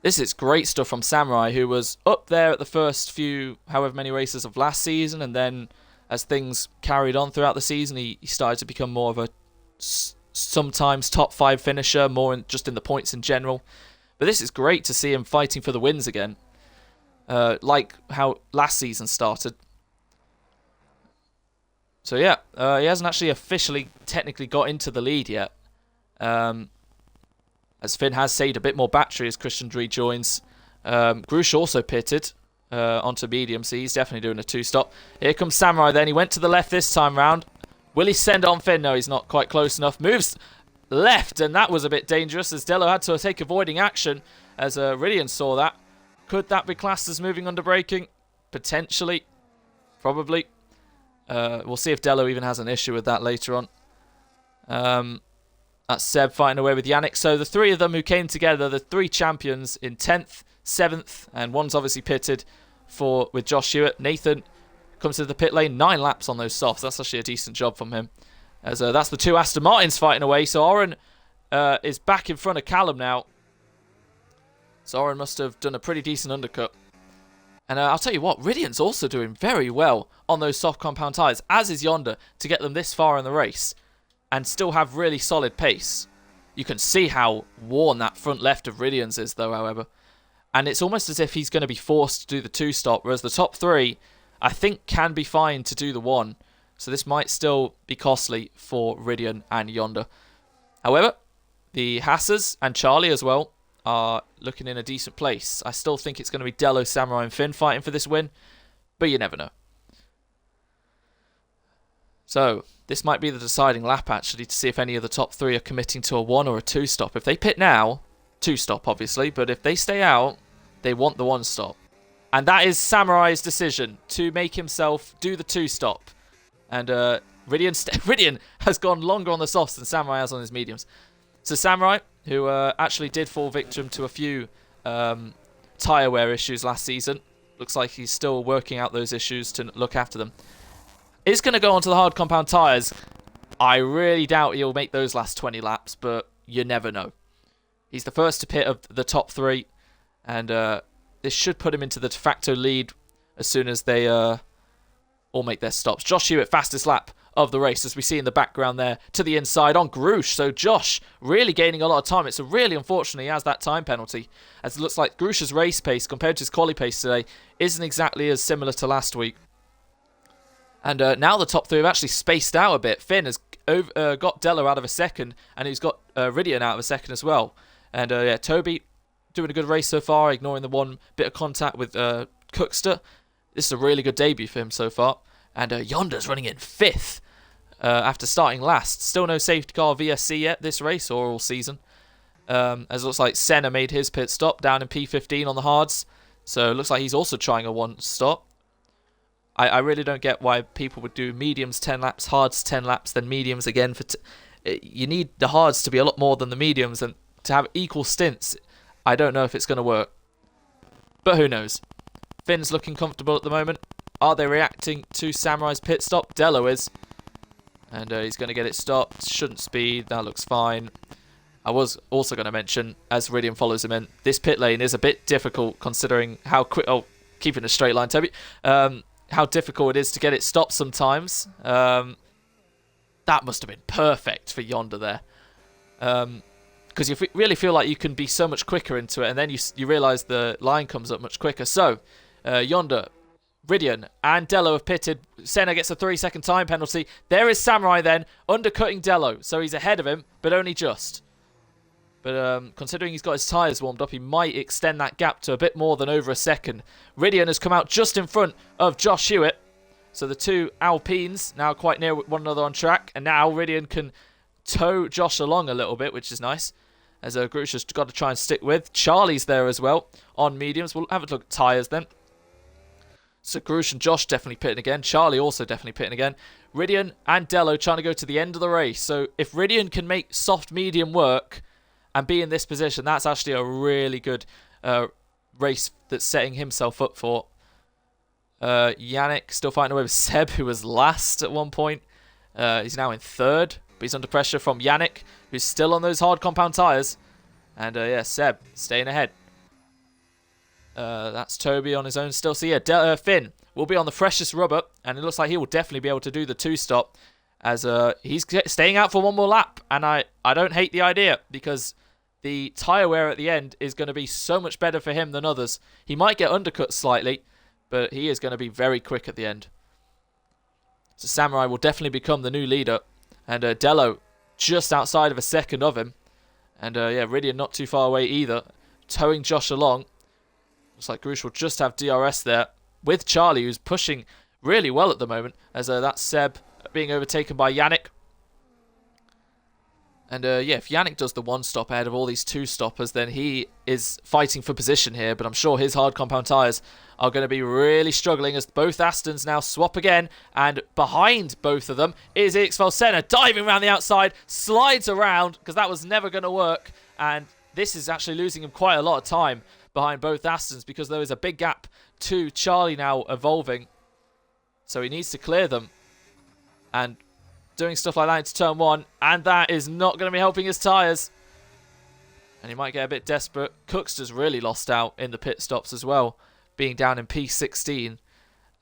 Speaker 1: this is great stuff from Samurai, who was up there at the first few, however many races of last season, and then as things carried on throughout the season, he started to become more of a sometimes top 5 finisher, more just in the points in general. But this is great to see him fighting for the wins again, like how last season started. So yeah, he hasn't actually officially technically got into the lead yet, as Finn has saved a bit more battery as Christian rejoins. Grush also pitted onto medium, so he's definitely doing a 2-stop. Here comes Samurai then. He went to the left this time round. Will he send it on Finn? No, he's not quite close enough. Moves left, and that was a bit dangerous as Dello had to take avoiding action as Ridian saw that. Could that be classed as moving under braking? Potentially. Probably. We'll see if Dello even has an issue with that later on. That's Seb fighting away with Yannick. So the 3 of them who came together, the 3 champions in 10th, 7th, and one's obviously pitted with Josh Hewitt. Nathan comes to the pit lane, 9 laps on those softs. That's actually a decent job from him. As that's the 2 Aston Martins fighting away. So Oren is back in front of Callum now. So Oren must have done a pretty decent undercut. And I'll tell you what, Ridian's also doing very well on those soft compound tyres, as is Yonder, to get them this far in the race and still have really solid pace. You can see how worn that front left of Ridian's is, though, however. And it's almost as if he's going to be forced to do the 2-stop, whereas the top 3, I think, can be fine to do the 1. So this might still be costly for Ridian and Yonder. However, the Hassers and Charlie as well are looking in a decent place. I still think it's going to be Dello, Samurai and Finn fighting for this win, but you never know. So this might be the deciding lap, actually, to see if any of the top 3 are committing to a 1 or a 2-stop. If they pit now, 2-stop obviously, but if they stay out, they want the 1-stop. And that is Samurai's decision, to make himself do the 2-stop. And Ridian has gone longer on the softs than Samurai has on his mediums. So Samurai, who actually did fall victim to a few tyre wear issues last season, looks like he's still working out those issues to look after them, is going to go onto the hard compound tyres. I really doubt he'll make those last 20 laps, but you never know. He's the first to pit of the top 3, and this should put him into the de facto lead as soon as they all make their stops. Josh Hewitt, fastest lap of the race, as we see in the background there, to the inside on Grush. So Josh really gaining a lot of time. It's really unfortunate he has that time penalty, as it looks like Grush's race pace compared to his quali pace today isn't exactly as similar to last week. And now the top three have actually spaced out a bit. Finn has got Dello out of a second, and he's got Ridian out of a second as well. And yeah, Toby doing a good race so far, ignoring the one bit of contact with Cookster. This is a really good debut for him so far. And Yonder's running in 5th after starting last. Still no safety car VSC yet this race or all season. As it looks like Senna made his pit stop down in P15 on the hards. So it looks like he's also trying a one stop. I really don't get why people would do mediums 10 laps, hards 10 laps, then mediums again. You need the hards to be a lot more than the mediums, and to have equal stints, I don't know if it's going to work. But who knows? Finn's looking comfortable at the moment. Are they reacting to Samurai's pit stop? Dello is. And he's going to get it stopped. Shouldn't speed. That looks fine. I was also going to mention, as Ridian follows him in, this pit lane is a bit difficult considering how quick... Oh, keeping a straight line, Toby. How difficult it is to get it stopped sometimes. That must have been perfect for Yonder there. Because you really feel like you can be so much quicker into it, and then you realise the line comes up much quicker. So, Yonder, Ridian, and Dello have pitted. Senna gets a 3-second time penalty. There is Samurai then, undercutting Dello. So he's ahead of him, but only just. But considering he's got his tyres warmed up, he might extend that gap to a bit more than over a second. Ridian has come out just in front of Josh Hewitt. So the two Alpines now quite near one another on track. And now Ridian can tow Josh along a little bit, which is nice. As Grush has got to try and stick with. Charlie's there as well on mediums. We'll have a look at tyres then. So Grush and Josh definitely pitting again. Charlie also definitely pitting again. Ridian and Dello trying to go to the end of the race. So if Ridian can make soft medium work and be in this position, that's actually a really good race that's setting himself up for. Yannick still fighting away with Seb, who was last at one point. He's now in 3rd, but he's under pressure from Yannick, who's still on those hard compound tyres. And yeah, Seb staying ahead. That's Toby on his own still. So yeah, Finn will be on the freshest rubber, and it looks like he will definitely be able to do the 2-stop. As he's staying out for one more lap. And I don't hate the idea, because the tyre wear at the end is going to be so much better for him than others. He might get undercut slightly, but he is going to be very quick at the end. So Samurai will definitely become the new leader. And Dello just outside of a second of him. And yeah, Ridian not too far away either. Towing Josh along. Looks like Grush will just have DRS there. With Charlie, who's pushing really well at the moment. As that's Seb being overtaken by Yannick. And yeah, if Yannick does the 1-stop ahead of all these 2-stoppers, then he is fighting for position here. But I'm sure his hard compound tyres are going to be really struggling as both Astons now swap again. And behind both of them is EXFL Senna diving around the outside, slides around, because that was never going to work. And this is actually losing him quite a lot of time behind both Astons, because there is a big gap to Charlie now evolving. So he needs to clear them. And doing stuff like that into turn 1, and that is not going to be helping his tyres. And he might get a bit desperate. Cookster's really lost out in the pit stops as well, being down in P16.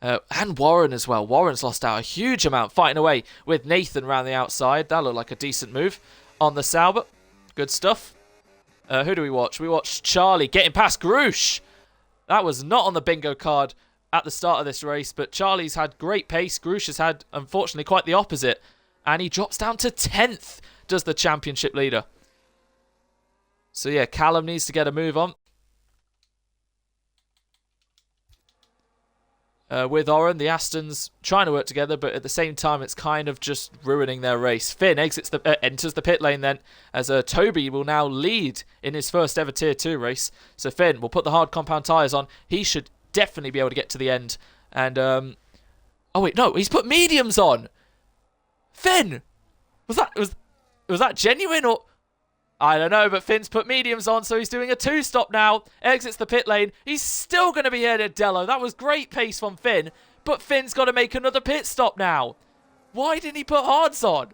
Speaker 1: And Warren as well. Warren's lost out a huge amount, fighting away with Nathan around the outside. That looked like a decent move on the Sauber. Good stuff. Who do we watch? We watched Charlie getting past Grush. That was not on the bingo card at the start of this race, but Charlie's had great pace. Grush has had, unfortunately, quite the opposite. And he drops down to 10th, does the championship leader. So yeah, Callum needs to get a move on. With Oren, the Astons trying to work together, but at the same time, it's kind of just ruining their race. Finn enters the pit lane then, as Toby will now lead in his first ever Tier 2 race. So Finn will put the hard compound tyres on. He should definitely be able to get to the end. And, oh wait, no, he's put mediums on! Finn! Was that genuine, or... I don't know, but Finn's put mediums on, so he's doing a 2-stop now. Exits the pit lane. He's still going to be ahead of Dello. That was great pace from Finn, but Finn's got to make another pit stop now. Why didn't he put hards on?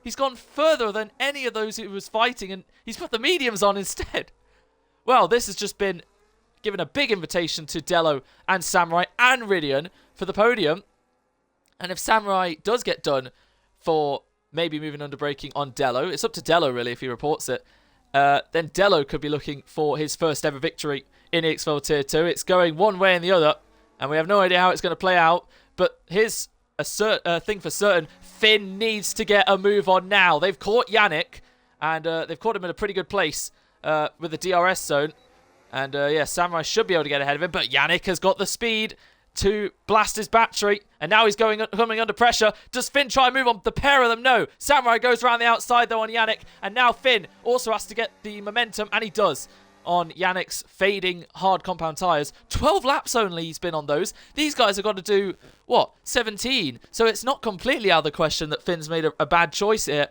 Speaker 1: He's gone further than any of those who was fighting, and he's put the mediums on instead. Well, this has just been given a big invitation to Dello and Samurai and Ridian for the podium. And if Samurai does get done for maybe moving under braking on Dello, it's up to Dello really if he reports it, then Dello could be looking for his first ever victory in EXFL Tier 2. It's going one way and the other, and we have no idea how it's going to play out, but his a thing for certain. Finn needs to get a move on now. They've caught Yannick, and they've caught him in a pretty good place with the DRS zone. And yeah, Samurai should be able to get ahead of him, but Yannick has got the speed to blast his battery, and now he's coming under pressure. Does Finn try and move on? The pair of them, no. Samurai goes around the outside, though, on Yannick, and now Finn also has to get the momentum, and he does on Yannick's fading hard compound tyres. 12 laps only he's been on those. These guys have got to do, what, 17? So it's not completely out of the question that Finn's made a bad choice here,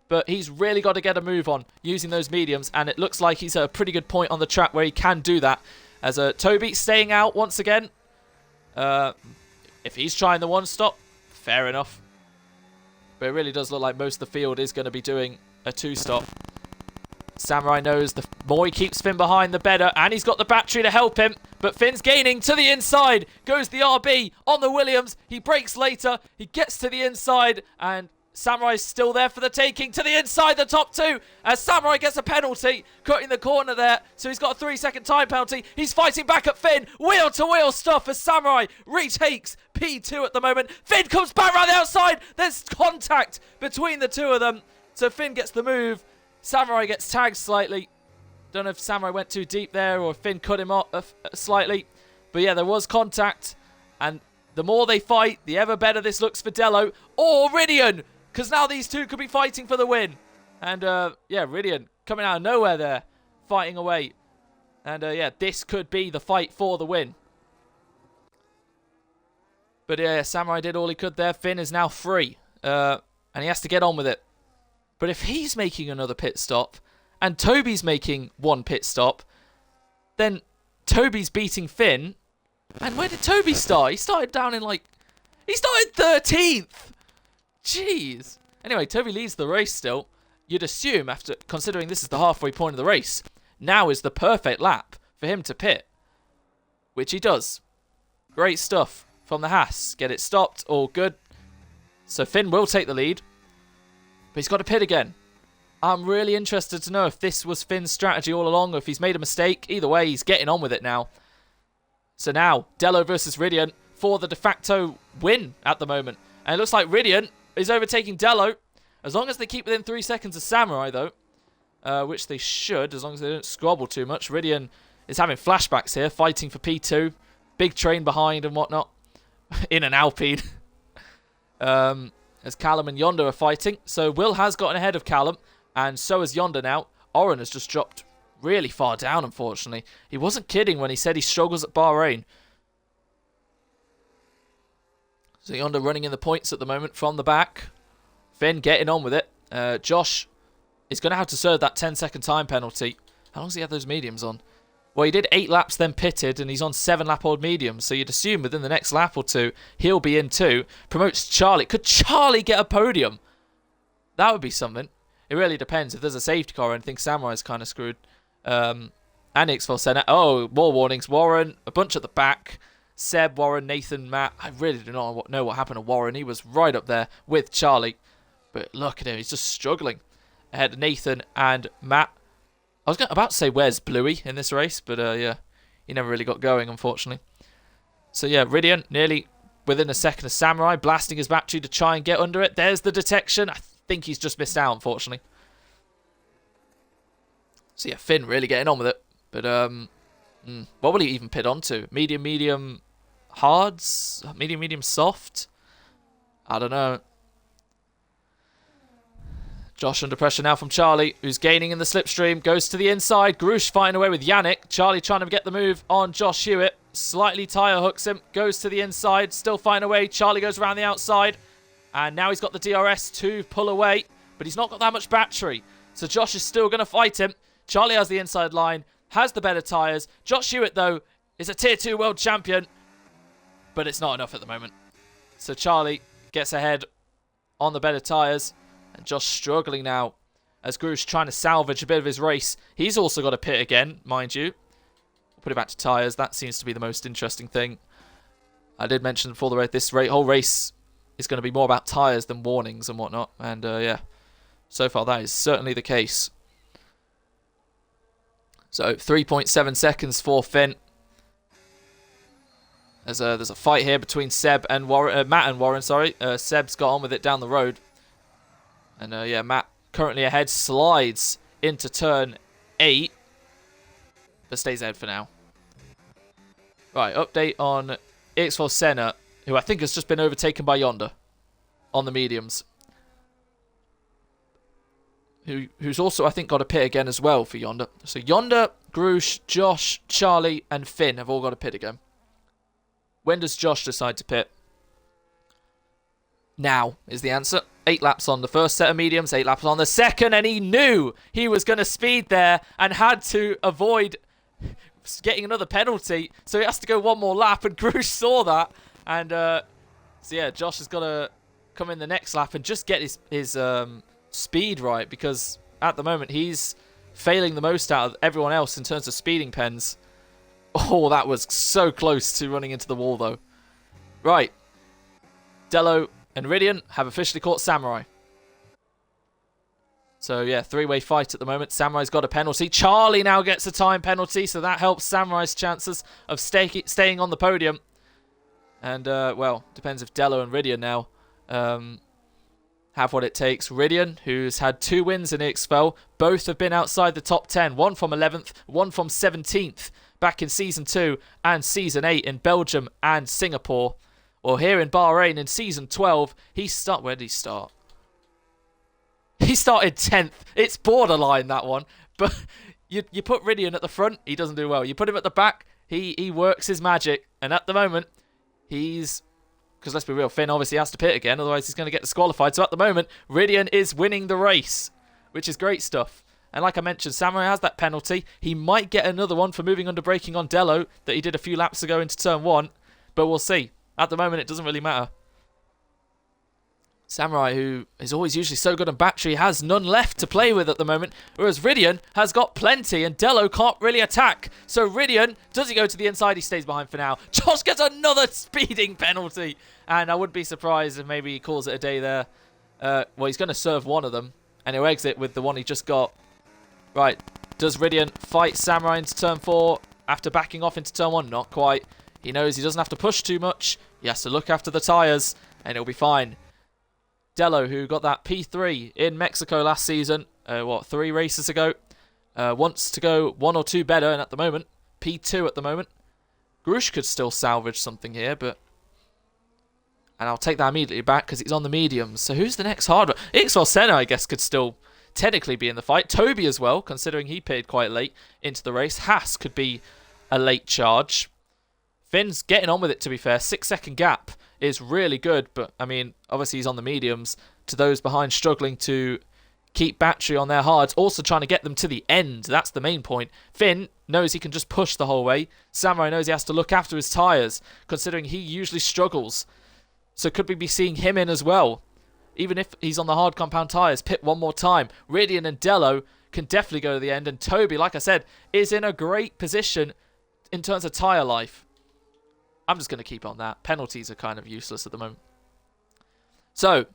Speaker 1: but he's really got to get a move on using those mediums, and it looks like he's at a pretty good point on the track where he can do that. As Toby staying out once again. If he's trying the one stop, fair enough. But it really does look like most of the field is going to be doing a two stop. Samurai knows the more he keeps Finn behind, the better. And he's got the battery to help him. But Finn's gaining to the inside. Goes the RB on the Williams. He brakes later. He gets to the inside. And Samurai's still there for the taking. To the inside, the top two. As Samurai gets a penalty. Cutting the corner there. So he's got a 3-second time penalty. He's fighting back at Finn. Wheel-to-wheel stuff as Samurai retakes P2 at the moment. Finn comes back around the outside. There's contact between the two of them. So Finn gets the move. Samurai gets tagged slightly. Don't know if Samurai went too deep there or if Finn cut him off slightly. But yeah, there was contact. And the more they fight, the ever better this looks for Dello or Ridian. Because now these two could be fighting for the win. And yeah, Ridian coming out of nowhere there. Fighting away. And yeah, this could be the fight for the win. But yeah, Samurai did all he could there. Finn is now free. And he has to get on with it. But if he's making another pit stop, and Toby's making one pit stop, then Toby's beating Finn. And where did Toby start? He started down in he started 13th! Jeez. Anyway, Toby leads the race still. You'd assume, after considering this is the halfway point of the race, now is the perfect lap for him to pit. Which he does. Great stuff from the Haas. Get it stopped, all good. So Finn will take the lead. But he's got to pit again. I'm really interested to know if this was Finn's strategy all along or if he's made a mistake. Either way, he's getting on with it now. So now, Dello versus Ridian for the de facto win at the moment. And it looks like Ridian is overtaking Dello. As long as they keep within 3 seconds of Samurai, though. Which they should, as long as they don't squabble too much. Ridian is having flashbacks here, fighting for P2. Big train behind and whatnot. In an Alpine. As Callum and Yonder are fighting. So Will has gotten ahead of Callum. And so has Yonder now. Oren has just dropped really far down, unfortunately. He wasn't kidding when he said he struggles at Bahrain. So Yonder running in the points at the moment from the back. Finn getting on with it. Josh is going to have to serve that 10-second time penalty. How long does he have those mediums on? Well, he did 8 laps, then pitted, and he's on 7-lap-old mediums. So you'd assume within the next lap or two, he'll be in too. Promotes Charlie. Could Charlie get a podium? That would be something. It really depends. If there's a safety car, I think Samurai's kind of screwed. And EXFL Senate. Oh, more warnings. Warren, a bunch at the back. Seb, Warren, Nathan, Matt. I really do not know what happened to Warren. He was right up there with Charlie. But look at him. He's just struggling. Ahead of Nathan and Matt. I was about to say, where's Bluey in this race? But yeah, he never really got going, unfortunately. So yeah, Ridian nearly within a second of Samurai. Blasting his battery to try and get under it. There's the detection. I think he's just missed out, unfortunately. So yeah, Finn really getting on with it. But what will he even pit onto? Medium, medium, hards? Medium, medium, soft? I don't know. Josh under pressure now from Charlie, who's gaining in the slipstream. Goes to the inside. Grush fighting away with Yannick. Charlie trying to get the move on Josh Hewitt. Slightly tyre hooks him. Goes to the inside. Still fighting away. Charlie goes around the outside. And now he's got the DRS to pull away. But he's not got that much battery. So Josh is still going to fight him. Charlie has the inside line. Has the better tyres. Josh Hewitt, though, is a Tier 2 world champion. But it's not enough at the moment. So Charlie gets ahead on the better tyres. And Josh struggling now as Grush trying to salvage a bit of his race. He's also got a pit again, mind you. We'll put it back to tyres. That seems to be the most interesting thing. I did mention before the race, this whole race is going to be more about tyres than warnings and whatnot. And yeah, so far that is certainly the case. So 3.7 seconds for Finn. There's a fight here between Seb and Warren, Matt and Warren. Sorry, Seb's got on with it down the road, and yeah, Matt currently ahead, slides into turn 8, but stays ahead for now. Right, update on EXFL Senna, who I think has just been overtaken by Yonder on the mediums. Who's also, I think, got a pit again as well for Yonder. So Yonder, Grush, Josh, Charlie, and Finn have all got a pit again. When does Josh decide to pit? Now is the answer. 8 laps on the first set of mediums, 8 laps on the second, and he knew he was going to speed there and had to avoid getting another penalty. So he has to go one more lap, and Grush saw that. And so yeah, Josh has got to come in the next lap and just get his speed right, because at the moment he's failing the most out of everyone else in terms of speeding pens. Oh, that was so close to running into the wall though. Right, Dello and Ridian have officially caught Samurai. So yeah, 3-way fight at the moment. Samurai's got a penalty. Charlie now gets a time penalty, so that helps Samurai's chances of staying on the podium. And well, depends if Dello and Ridian now have what it takes. Ridian, who's had 2 wins in EXFL, both have been outside the top 10. One from 11th, one from 17th back in Season 2 and Season 8 in Belgium and Singapore. Well, here in Bahrain in Season 12, where did he start? He started 10th. It's borderline, that one. But you put Ridian at the front, he doesn't do well. You put him at the back, he works his magic. And at the moment, because let's be real, Finn obviously has to pit again, otherwise he's going to get disqualified. So at the moment, Ridian is winning the race, which is great stuff. And like I mentioned, Samurai has that penalty. He might get another one for moving under braking on Dello that he did a few laps ago into turn 1, but we'll see. At the moment, it doesn't really matter. Samurai, who is always usually so good on battery, has none left to play with at the moment, whereas Ridian has got plenty, and Dello can't really attack. So Ridian, does he go to the inside? He stays behind for now. Josh gets another speeding penalty, and I wouldn't be surprised if maybe he calls it a day there. Well, he's going to serve one of them, and he'll exit with the one he just got. Right, does Ridian fight Samurai into turn 4 after backing off into turn 1? Not quite. He knows he doesn't have to push too much. He has to look after the tyres, and he'll be fine. Dello, who got that P3 in Mexico last season, 3 races ago, wants to go 1 or 2 better, and at the moment, P2 at the moment. Grush could still salvage something here, but... And I'll take that immediately back, because he's on the mediums. So who's the next hard one? EXFL Senna, I guess, could still technically be in the fight. Toby as well, considering he paid quite late into the race. Haas could be a late charge. Finn's getting on with it, to be fair. 6-second gap is really good, but I mean, obviously he's on the mediums. To those behind struggling to keep battery on their hards, also trying to get them to the end. That's the main point. Finn knows he can just push the whole way. Samurai knows he has to look after his tyres, considering he usually struggles. So could we be seeing him in as well? Even if he's on the hard compound tyres, pit one more time. Ridian and Dello can definitely go to the end, and Toby, like I said, is in a great position in terms of tyre life. I'm just going to keep on that. Penalties are kind of useless at the moment. So,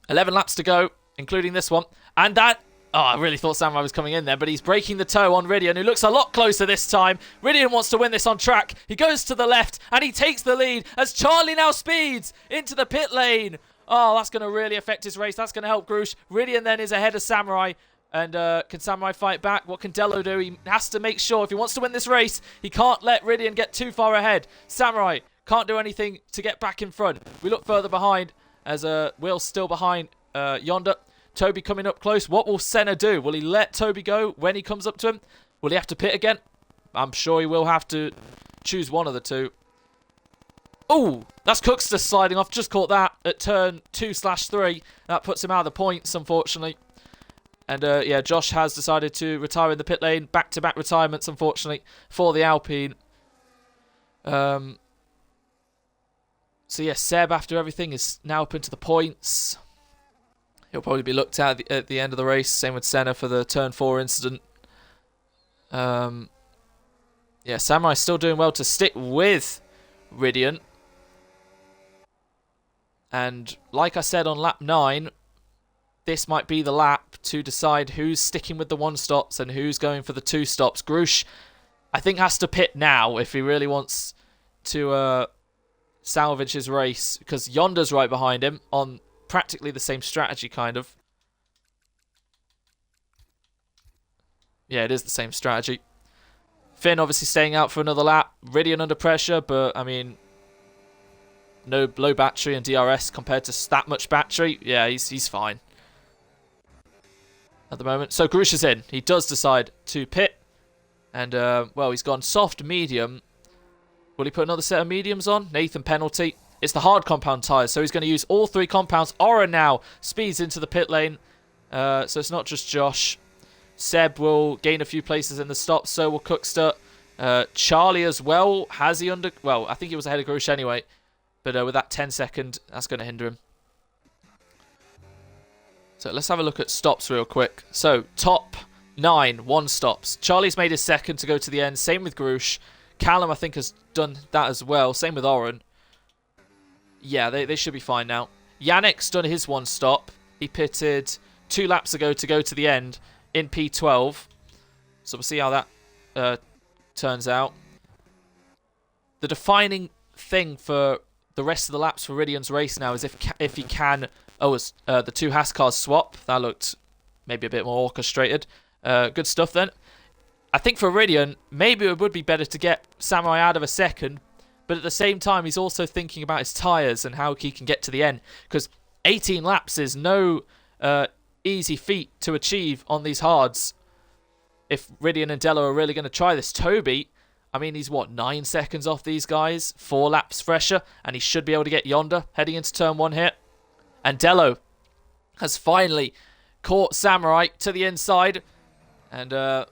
Speaker 1: 11 laps to go, including this one. And that... Oh, I really thought Samurai was coming in there, but he's breaking the toe on Ridian, who looks a lot closer this time. Ridian wants to win this on track. He goes to the left, and he takes the lead as Charlie now speeds into the pit lane. Oh, that's going to really affect his race. That's going to help Grush. Ridian then is ahead of Samurai. And can Samurai fight back? What can Dello do? He has to make sure, if he wants to win this race, he can't let Ridian get too far ahead. Samurai can't do anything to get back in front. We look further behind as Will's still behind Yonder. Toby coming up close. What will Senna do? Will he let Toby go when he comes up to him? Will he have to pit again? I'm sure he will have to choose one of the two. Oh, that's Cookster sliding off. Just caught that at turn 2/3. That puts him out of the points, unfortunately. And yeah, Josh has decided to retire in the pit lane. Back-to-back retirements, unfortunately, for the Alpine. So yeah, Seb, after everything, is now up into the points. He'll probably be looked at the end of the race. Same with Senna for the turn 4 incident. Yeah, Samurai's still doing well to stick with Ridian. And like I said on lap 9, this might be the lap to decide who's sticking with the 1 stops and who's going for the 2 stops. Grush, I think, has to pit now if he really wants to salvage his race, because Yonder's right behind him on practically the same strategy, kind of. Yeah, it is the same strategy. Finn obviously staying out for another lap. Ridian under pressure, but, I mean, no low battery and DRS compared to that much battery. Yeah, he's fine at the moment. So Garush is in. He does decide to pit. And, well, he's gone soft medium. Will he put another set of mediums on? Nathan penalty. It's the hard compound tyres, so he's going to use all 3 compounds. Oren now speeds into the pit lane. So it's not just Josh. Seb will gain a few places in the stop, so will Cookster. Charlie as well. Has he under... Well, I think he was ahead of Garush anyway. But with that 10-second, that's going to hinder him. So let's have a look at stops real quick. So, top 9, 1 stops. Charlie's made his second to go to the end. Same with Garush. Callum, I think, has done that as well. Same with Oren. Yeah, they should be fine now. Yannick's done his 1 stop. He pitted 2 laps ago to go to the end in P12. So we'll see how that turns out. The defining thing for the rest of the laps for Ridian's race now is if he can... Oh, it's the 2 Haas cars swap. That looked maybe a bit more orchestrated. Good stuff then. I think for Ridian, maybe it would be better to get Samurai out of a second, but at the same time, he's also thinking about his tyres and how he can get to the end, because 18 laps is no easy feat to achieve on these hards. If Ridian and Dello are really going to try this, Toby, I mean, he's what, 9 seconds off these guys, 4 laps fresher, and he should be able to get Yonder heading into turn 1 here. And Dello has finally caught Samurai to the inside, and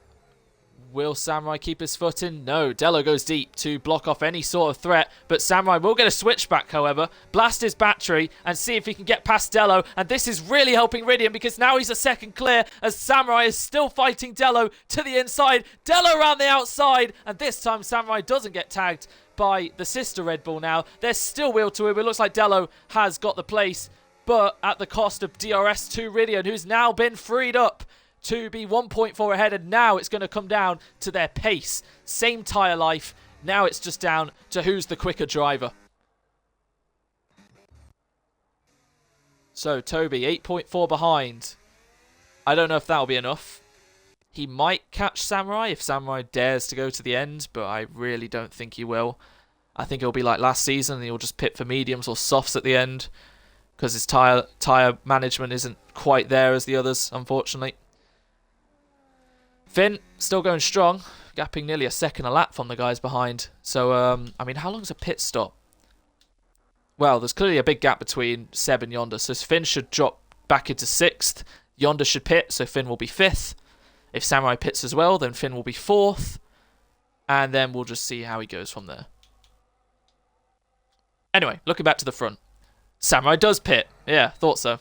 Speaker 1: will Samurai keep his foot in? No, Dello goes deep to block off any sort of threat, but Samurai will get a switchback, however, blast his battery and see if he can get past Dello, and this is really helping Ridian because now he's a second clear as Samurai is still fighting Dello to the inside. Dello around the outside, and this time Samurai doesn't get tagged by the sister Red Bull now. There's still wheel to wheel. It looks like Dello has got the place, but at the cost of DRS to Ridian, who's now been freed up to be 1.4 ahead, and now it's going to come down to their pace. Same tyre life. Now it's just down to who's the quicker driver. So, Toby, 8.4 behind. I don't know if that'll be enough. He might catch Samurai if Samurai dares to go to the end, but I really don't think he will. I think it'll be like last season, and he'll just pit for mediums or softs at the end, because his tyre management isn't quite there as the others, unfortunately. Finn, still going strong, gapping nearly a second a lap from the guys behind. So, I mean, how long is a pit stop? Well, there's clearly a big gap between Seb and Yonder, so Finn should drop back into 6th. Yonder should pit, so Finn will be 5th. If Samurai pits as well, then Finn will be 4th. And then we'll just see how he goes from there. Anyway, looking back to the front. Samurai does pit. Yeah, thought so.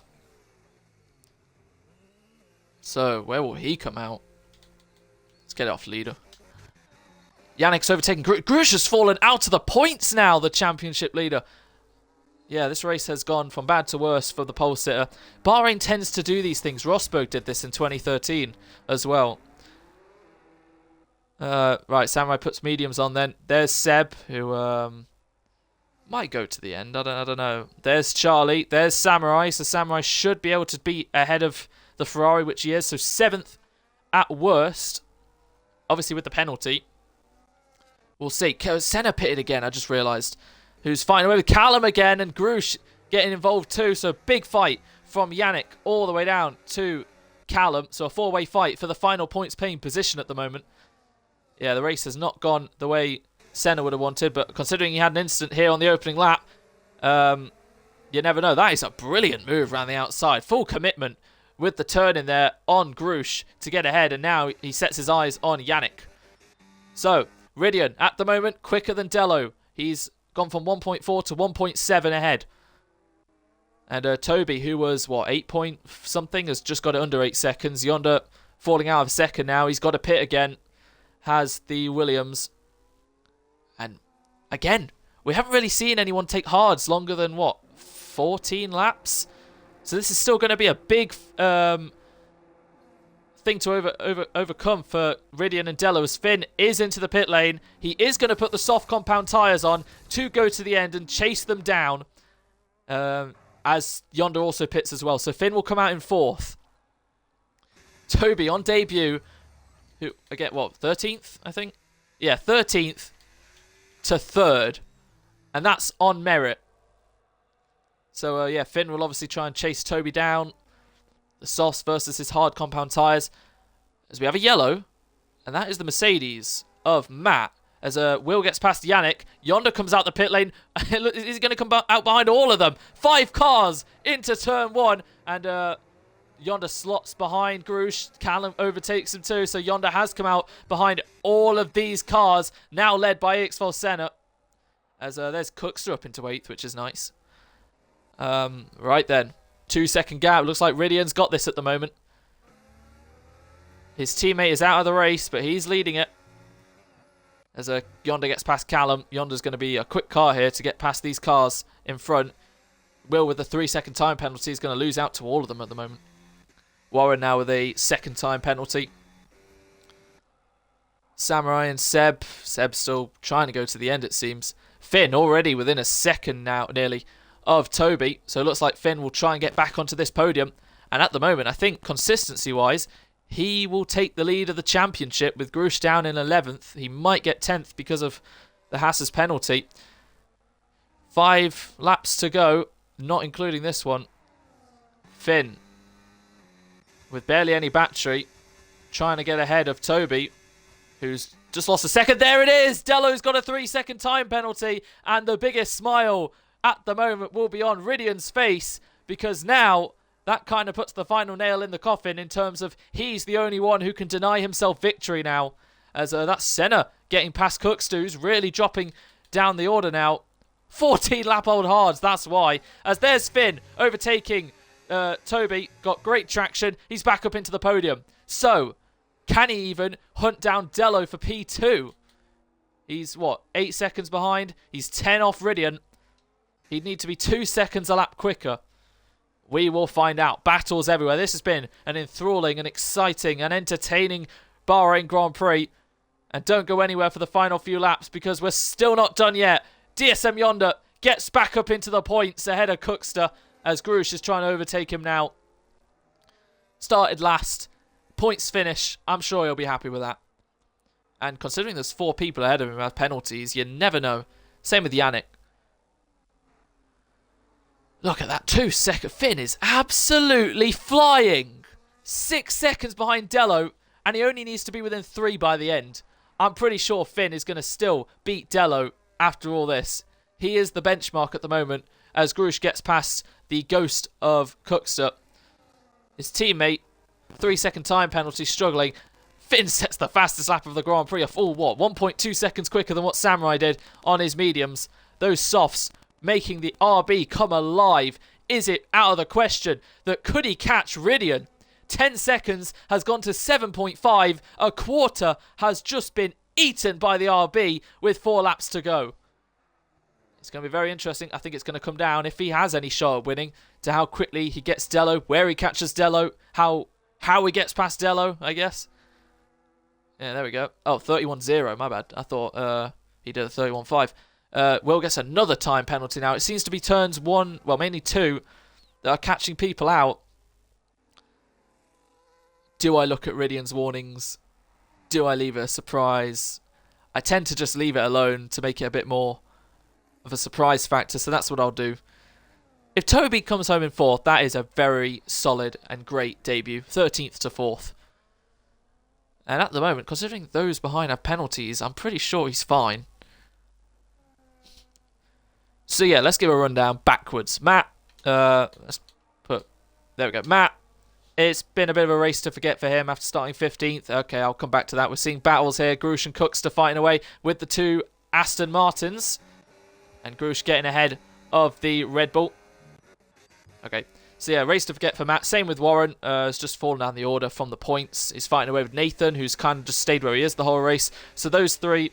Speaker 1: So, where will he come out? Get it off leader. Yannick's overtaken. Grush has fallen out of the points now, the championship leader. Yeah, this race has gone from bad to worse for the pole sitter. Bahrain tends to do these things. Rosberg did this in 2013 as well. Right, Samurai puts mediums on then. There's Seb, who might go to the end. I don't know. There's Charlie. There's Samurai. So Samurai should be able to be ahead of the Ferrari, which he is. So 7th at worst. Obviously, with the penalty. We'll see. Senna pitted again, I just realised. Who's fighting away with Callum again. And Grush getting involved too. So, big fight from Yannick all the way down to Callum. So, a 4-way fight for the final points paying position at the moment. Yeah, the race has not gone the way Senna would have wanted. But considering he had an incident here on the opening lap, you never know. That is a brilliant move around the outside. Full commitment with the turn in there on Grush to get ahead, and now he sets his eyes on Yannick. So, Ridian, at the moment, quicker than Dello. He's gone from 1.4 to 1.7 ahead. And Toby, who was, what, 8 point something, has just got it under 8 seconds. Yonder falling out of second now. He's got a pit again. Has the Williams. And, again, we haven't really seen anyone take hards longer than, what, 14 laps? So this is still going to be a big thing to overcome for Ridian and Dello as Finn is into the pit lane. He is going to put the soft compound tyres on to go to the end and chase them down. As Yonder also pits as well. So Finn will come out in 4th. Toby on debut, who, again, what, 13th, I think? Yeah, 13th to 3rd. And that's on merit. So, yeah, Finn will obviously try and chase Toby down. The softs versus his hard compound tyres. As we have a yellow. And that is the Mercedes of Matt. As Will gets past Yannick. Yonder comes out the pit lane. He's going to come out behind all of them. 5 cars into turn 1. And Yonder slots behind Grush. Callum overtakes him too. So Yonder has come out behind all of these cars. Now led by EXFL Senna. As there's Cookster up into 8th, which is nice. Right then. 2-second gap. Looks like Ridian's got this at the moment. His teammate is out of the race, but he's leading it. As Yonder gets past Callum. Yonder's going to be a quick car here to get past these cars in front. Will, with the 3-second time penalty, is going to lose out to all of them at the moment. Warren now with a 2nd time penalty. Samurai and Seb. Seb's still trying to go to the end, it seems. Finn already within a second now, nearly, of Toby. So it looks like Finn will try and get back onto this podium. And at the moment, I think consistency-wise, he will take the lead of the championship with Grush down in 11th. He might get 10th because of the Haas's penalty. 5 laps to go, not including this one. Finn, with barely any battery, trying to get ahead of Toby, who's just lost a second. There it is! Dello's got a 3-second time penalty, and the biggest smile at the moment will be on Ridian's face, because now that kind of puts the final nail in the coffin in terms of he's the only one who can deny himself victory now. As that's Senna getting past Cookster, who's really dropping down the order now. 14 lap old hards, that's why. As there's Finn overtaking Toby. Got great traction. He's back up into the podium. So, can he even hunt down Dello for P2? He's, what, 8 seconds behind? He's 10 off Ridian. He'd need to be 2 seconds a lap quicker. We will find out. Battles everywhere. This has been an enthralling and exciting and entertaining Bahrain Grand Prix. And don't go anywhere for the final few laps because we're still not done yet. DSM Yonder gets back up into the points ahead of Cookster as Grush is trying to overtake him now. Started last. Points finish. I'm sure he'll be happy with that. And considering there's 4 people ahead of him as penalties, you never know. Same with Yannick. Look at that 2-second. Finn is absolutely flying. 6 seconds behind Dello, and he only needs to be within 3 by the end. I'm pretty sure Finn is going to still beat Dello after all this. He is the benchmark at the moment as Grush gets past the ghost of Cookster. His teammate, 3-second time penalty, struggling. Finn sets the fastest lap of the Grand Prix, a full, 1.2 seconds quicker than what Samurai did on his mediums. Those softs making the RB come alive. Is it out of the question that could he catch Ridian? 10 seconds has gone to 7.5. A quarter has just been eaten by the RB with 4 laps to go. It's going to be very interesting. I think it's going to come down, if he has any shot at winning, to how quickly he gets Dello, where he catches Dello, how he gets past Dello, I guess. Yeah, there we go. Oh, 31-0, my bad. I thought he did a 31-5. Will gets another time penalty now. It seems to be turns 1, well, mainly 2, that are catching people out. Do I look at Ridian's warnings? Do I leave it a surprise? I tend to just leave it alone to make it a bit more of a surprise factor, so that's what I'll do. If Toby comes home in 4th, that is a very solid and great debut. 13th to 4th. And at the moment, considering those behind have penalties, I'm pretty sure he's fine. So yeah, let's give a rundown backwards. Matt, let's put, there we go. Matt, it's been a bit of a race to forget for him after starting 15th. Okay, I'll come back to that. We're seeing battles here. Grush and Cookster fighting away with the 2 Aston Martins. And Grush getting ahead of the Red Bull. Okay, so yeah, race to forget for Matt. Same with Warren. Has just fallen down the order from the points. He's fighting away with Nathan, who's kind of just stayed where he is the whole race. So those 3,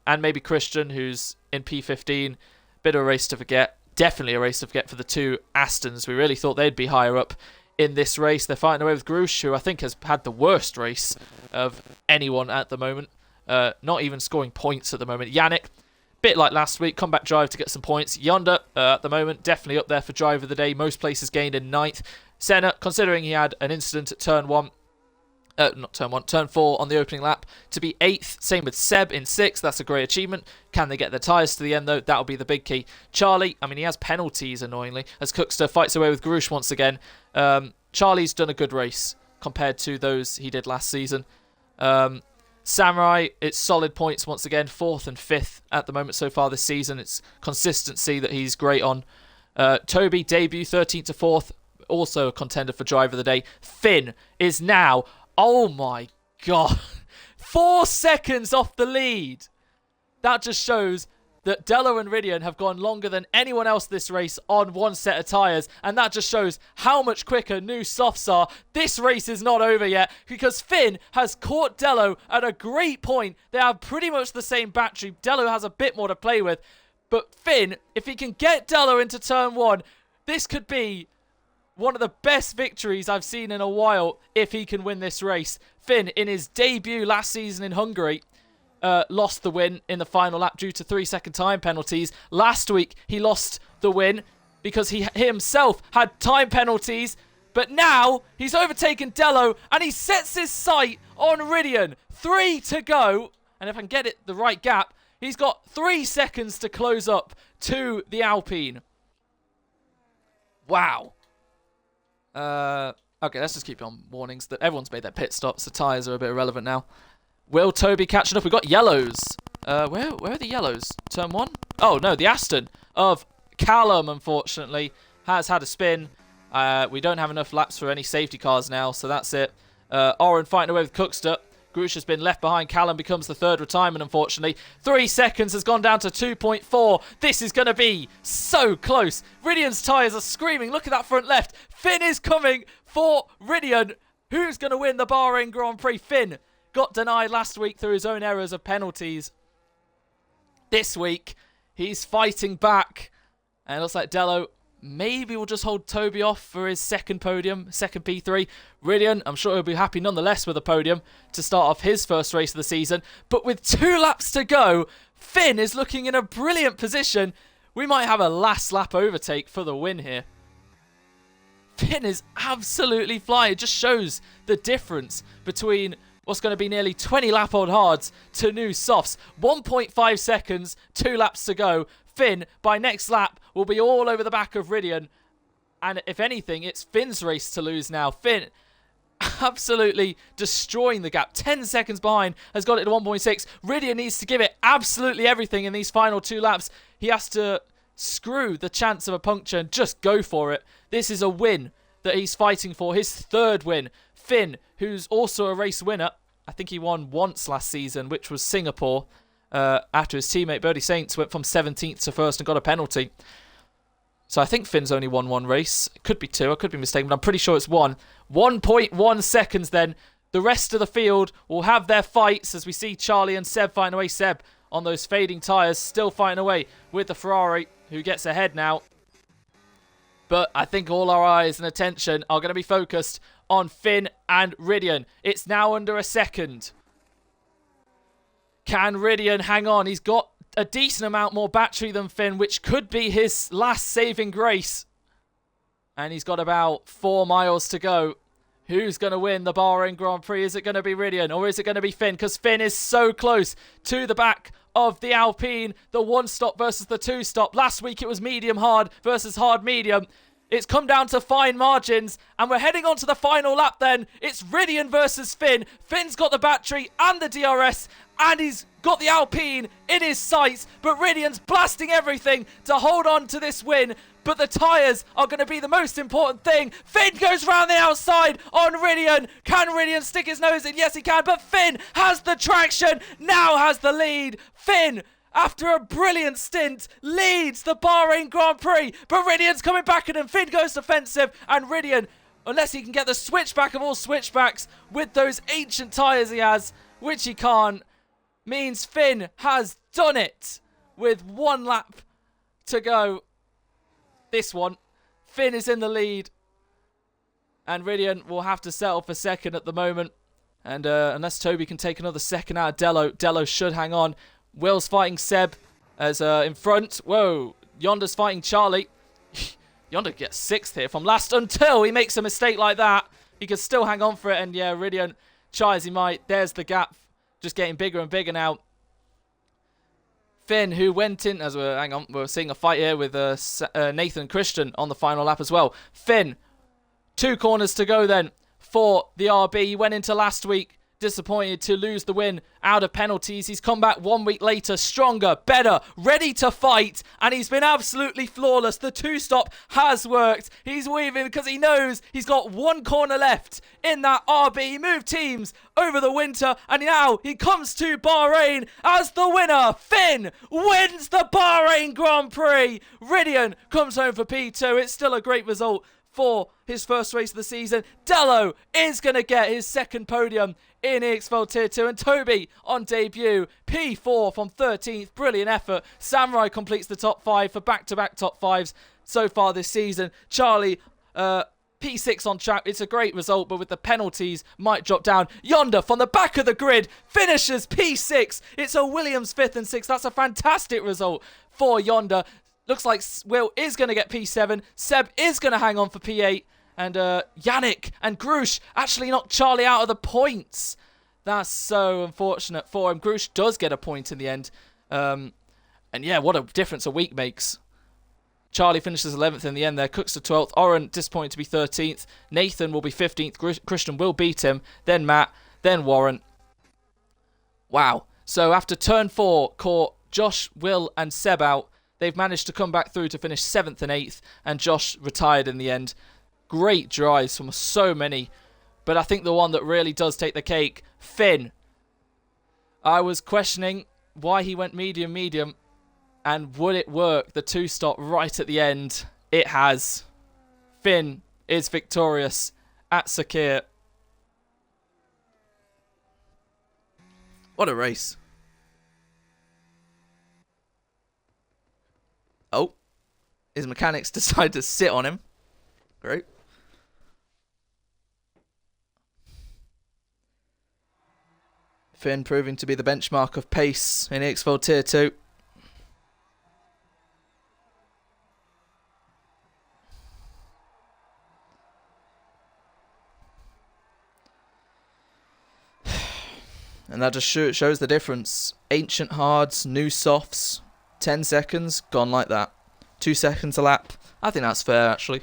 Speaker 1: and maybe Christian, who's in P15. Bit of a race to forget. Definitely a race to forget for the 2 Astons. We really thought they'd be higher up in this race. They're fighting away with Grush, who I think has had the worst race of anyone at the moment. Not even scoring points at the moment. Yannick, bit like last week, comeback drive to get some points. Yonder, at the moment, definitely up there for driver of the day. Most places gained in 9th. Senna, considering he had an incident at turn 4 on the opening lap, to be 8th. Same with Seb in 6th. That's a great achievement. Can they get their tyres to the end, though? That'll be the big key. Charlie, I mean, he has penalties, annoyingly, as Cookster fights away with Grush once again. Charlie's done a good race compared to those he did last season. Samurai, it's solid points once again. 4th and 5th at the moment so far this season. It's consistency that he's great on. Toby, debut, 13th to 4th. Also a contender for driver of the day. Finn is now... Oh my god. 4 seconds off the lead. That just shows that Dello and Ridian have gone longer than anyone else this race on one set of tyres. And that just shows how much quicker new softs are. This race is not over yet because Finn has caught Dello at a great point. They have pretty much the same battery. Dello has a bit more to play with. But Finn, if he can get Dello into turn 1, this could be one of the best victories I've seen in a while if he can win this race. Finn, in his debut last season in Hungary, lost the win in the final lap due to 3-second time penalties. Last week, he lost the win because he himself had time penalties. But now, he's overtaken Dello and he sets his sight on Ridian. 3 to go. And if I can get it the right gap, he's got 3 seconds to close up to the Alpine. Wow. Okay, let's just keep on warnings that everyone's made their pit stops. The tyres are a bit irrelevant now. Will Toby catching up? We've got yellows. Where are the yellows? Turn 1? Oh, no, the Aston of Callum, unfortunately, has had a spin. We don't have enough laps for any safety cars now, so that's it. Oren fighting away with Cookster. Grush has been left behind. Callum becomes the 3rd retirement, unfortunately. 3 seconds has gone down to 2.4. This is going to be so close. Ridian's tyres are screaming. Look at that front left. Finn is coming for Ridian. Who's going to win the Bahrain Grand Prix? Finn got denied last week through his own errors of penalties. This week, he's fighting back. And it looks like Dello maybe will just hold Toby off for his second podium, second P3. Ridian, I'm sure he'll be happy nonetheless with a podium to start off his first race of the season. But with 2 laps to go, Finn is looking in a brilliant position. We might have a last lap overtake for the win here. Finn is absolutely flying. It just shows the difference between what's going to be nearly 20 lap old hards to new softs. 1.5 seconds, 2 laps to go. Finn, by next lap, will be all over the back of Ridian. And if anything, it's Finn's race to lose now. Finn absolutely destroying the gap. 10 seconds behind, has got it to 1.6. Ridian needs to give it absolutely everything in these final 2 laps. He has to screw the chance of a puncture and just go for it. This is a win that he's fighting for. His 3rd win. Finn, who's also a race winner. I think he won once last season, which was Singapore. After his teammate Birdie Saints went from 17th to 1st and got a penalty. So I think Finn's only won 1 race. It could be 2, I could be mistaken, but I'm pretty sure it's 1. 1.1 seconds then. The rest of the field will have their fights as we see Charlie and Seb fighting away. Seb on those fading tyres, still fighting away with the Ferrari, who gets ahead now. But I think all our eyes and attention are going to be focused on Finn and Ridian. It's now under a second. Can Ridian hang on? He's got a decent amount more battery than Finn, which could be his last saving grace. And he's got about 4 miles to go. Who's going to win the Bahrain Grand Prix? Is it going to be Ridian or is it going to be Finn? Because Finn is so close to the back of the Alpine. The 1-stop versus the 2-stop. Last week it was medium-hard versus hard-medium. It's come down to fine margins, and we're heading on to the final lap then. It's Ridian versus Finn. Finn's got the battery and the DRS, and he's got the Alpine in his sights, but Ridian's blasting everything to hold on to this win. But the tyres are going to be the most important thing. Finn goes round the outside on Ridian. Can Ridian stick his nose in? Yes, he can, but Finn has the traction, now has the lead. Finn, after a brilliant stint, leads the Bahrain Grand Prix. But Ridian's coming back at him. Finn goes defensive. And Ridian, unless he can get the switchback of all switchbacks with those ancient tyres he has, which he can't, means Finn has done it with 1 lap to go. This one, Finn is in the lead. and Ridian will have to settle for second at the moment. And unless Toby can take another second out of Dello should hang on. Will's fighting Seb as in front. Whoa, Yonder's fighting Charlie. Yonder gets 6th here from last until he makes a mistake like that. He can still hang on for it, and yeah, Ridian, try as he might. There's the gap, just getting bigger and bigger now. Finn, who went in, as we're seeing a fight here with Nathan and Christian on the final lap as well. Finn, 2 corners to go then for the RB. He went into last week disappointed to lose the win out of penalties. He's come back 1 week later, stronger, better, ready to fight, and he's been absolutely flawless. The 2-stop has worked. He's weaving because he knows he's got 1 corner left in that RB. He moved teams over the winter, and now he comes to Bahrain as the winner. Finn wins the Bahrain Grand Prix. Ridian comes home for P2. It's still a great result for his first race of the season. Dello is going to get his 2nd podium in EXFL Tier 2. And Toby on debut, P4 from 13th. Brilliant effort. Samurai completes the top 5 for back-to-back top 5s so far this season. Charlie, P6 on track. It's a great result, but with the penalties, might drop down. Yonder from the back of the grid finishes P6. It's a Williams 5th and 6th. That's a fantastic result for Yonder. Looks like Will is going to get P7. Seb is going to hang on for P8. And Yannick and Grush actually knocked Charlie out of the points. That's so unfortunate for him. Grush does get a point in the end. And yeah, what a difference a week makes. Charlie finishes 11th in the end there. Cooks to 12th. Oren disappointed to be 13th. Nathan will be 15th. Christian will beat him. Then Matt. Then Warren. Wow. So after turn 4 caught Josh, Will and Seb out, they've managed to come back through to finish 7th and 8th. And Josh retired in the end. Great drives from so many. But I think the one that really does take the cake, Finn. I was questioning why he went medium. And would it work? The 2-stop right at the end. It has. Finn is victorious at Sakir. What a race. Oh. His mechanics decide to sit on him. Great. Finn proving to be the benchmark of pace in EXFL Tier 2. And that just shows the difference. Ancient hards, new softs, 10 seconds, gone like that. 2 seconds a lap. I think that's fair, actually.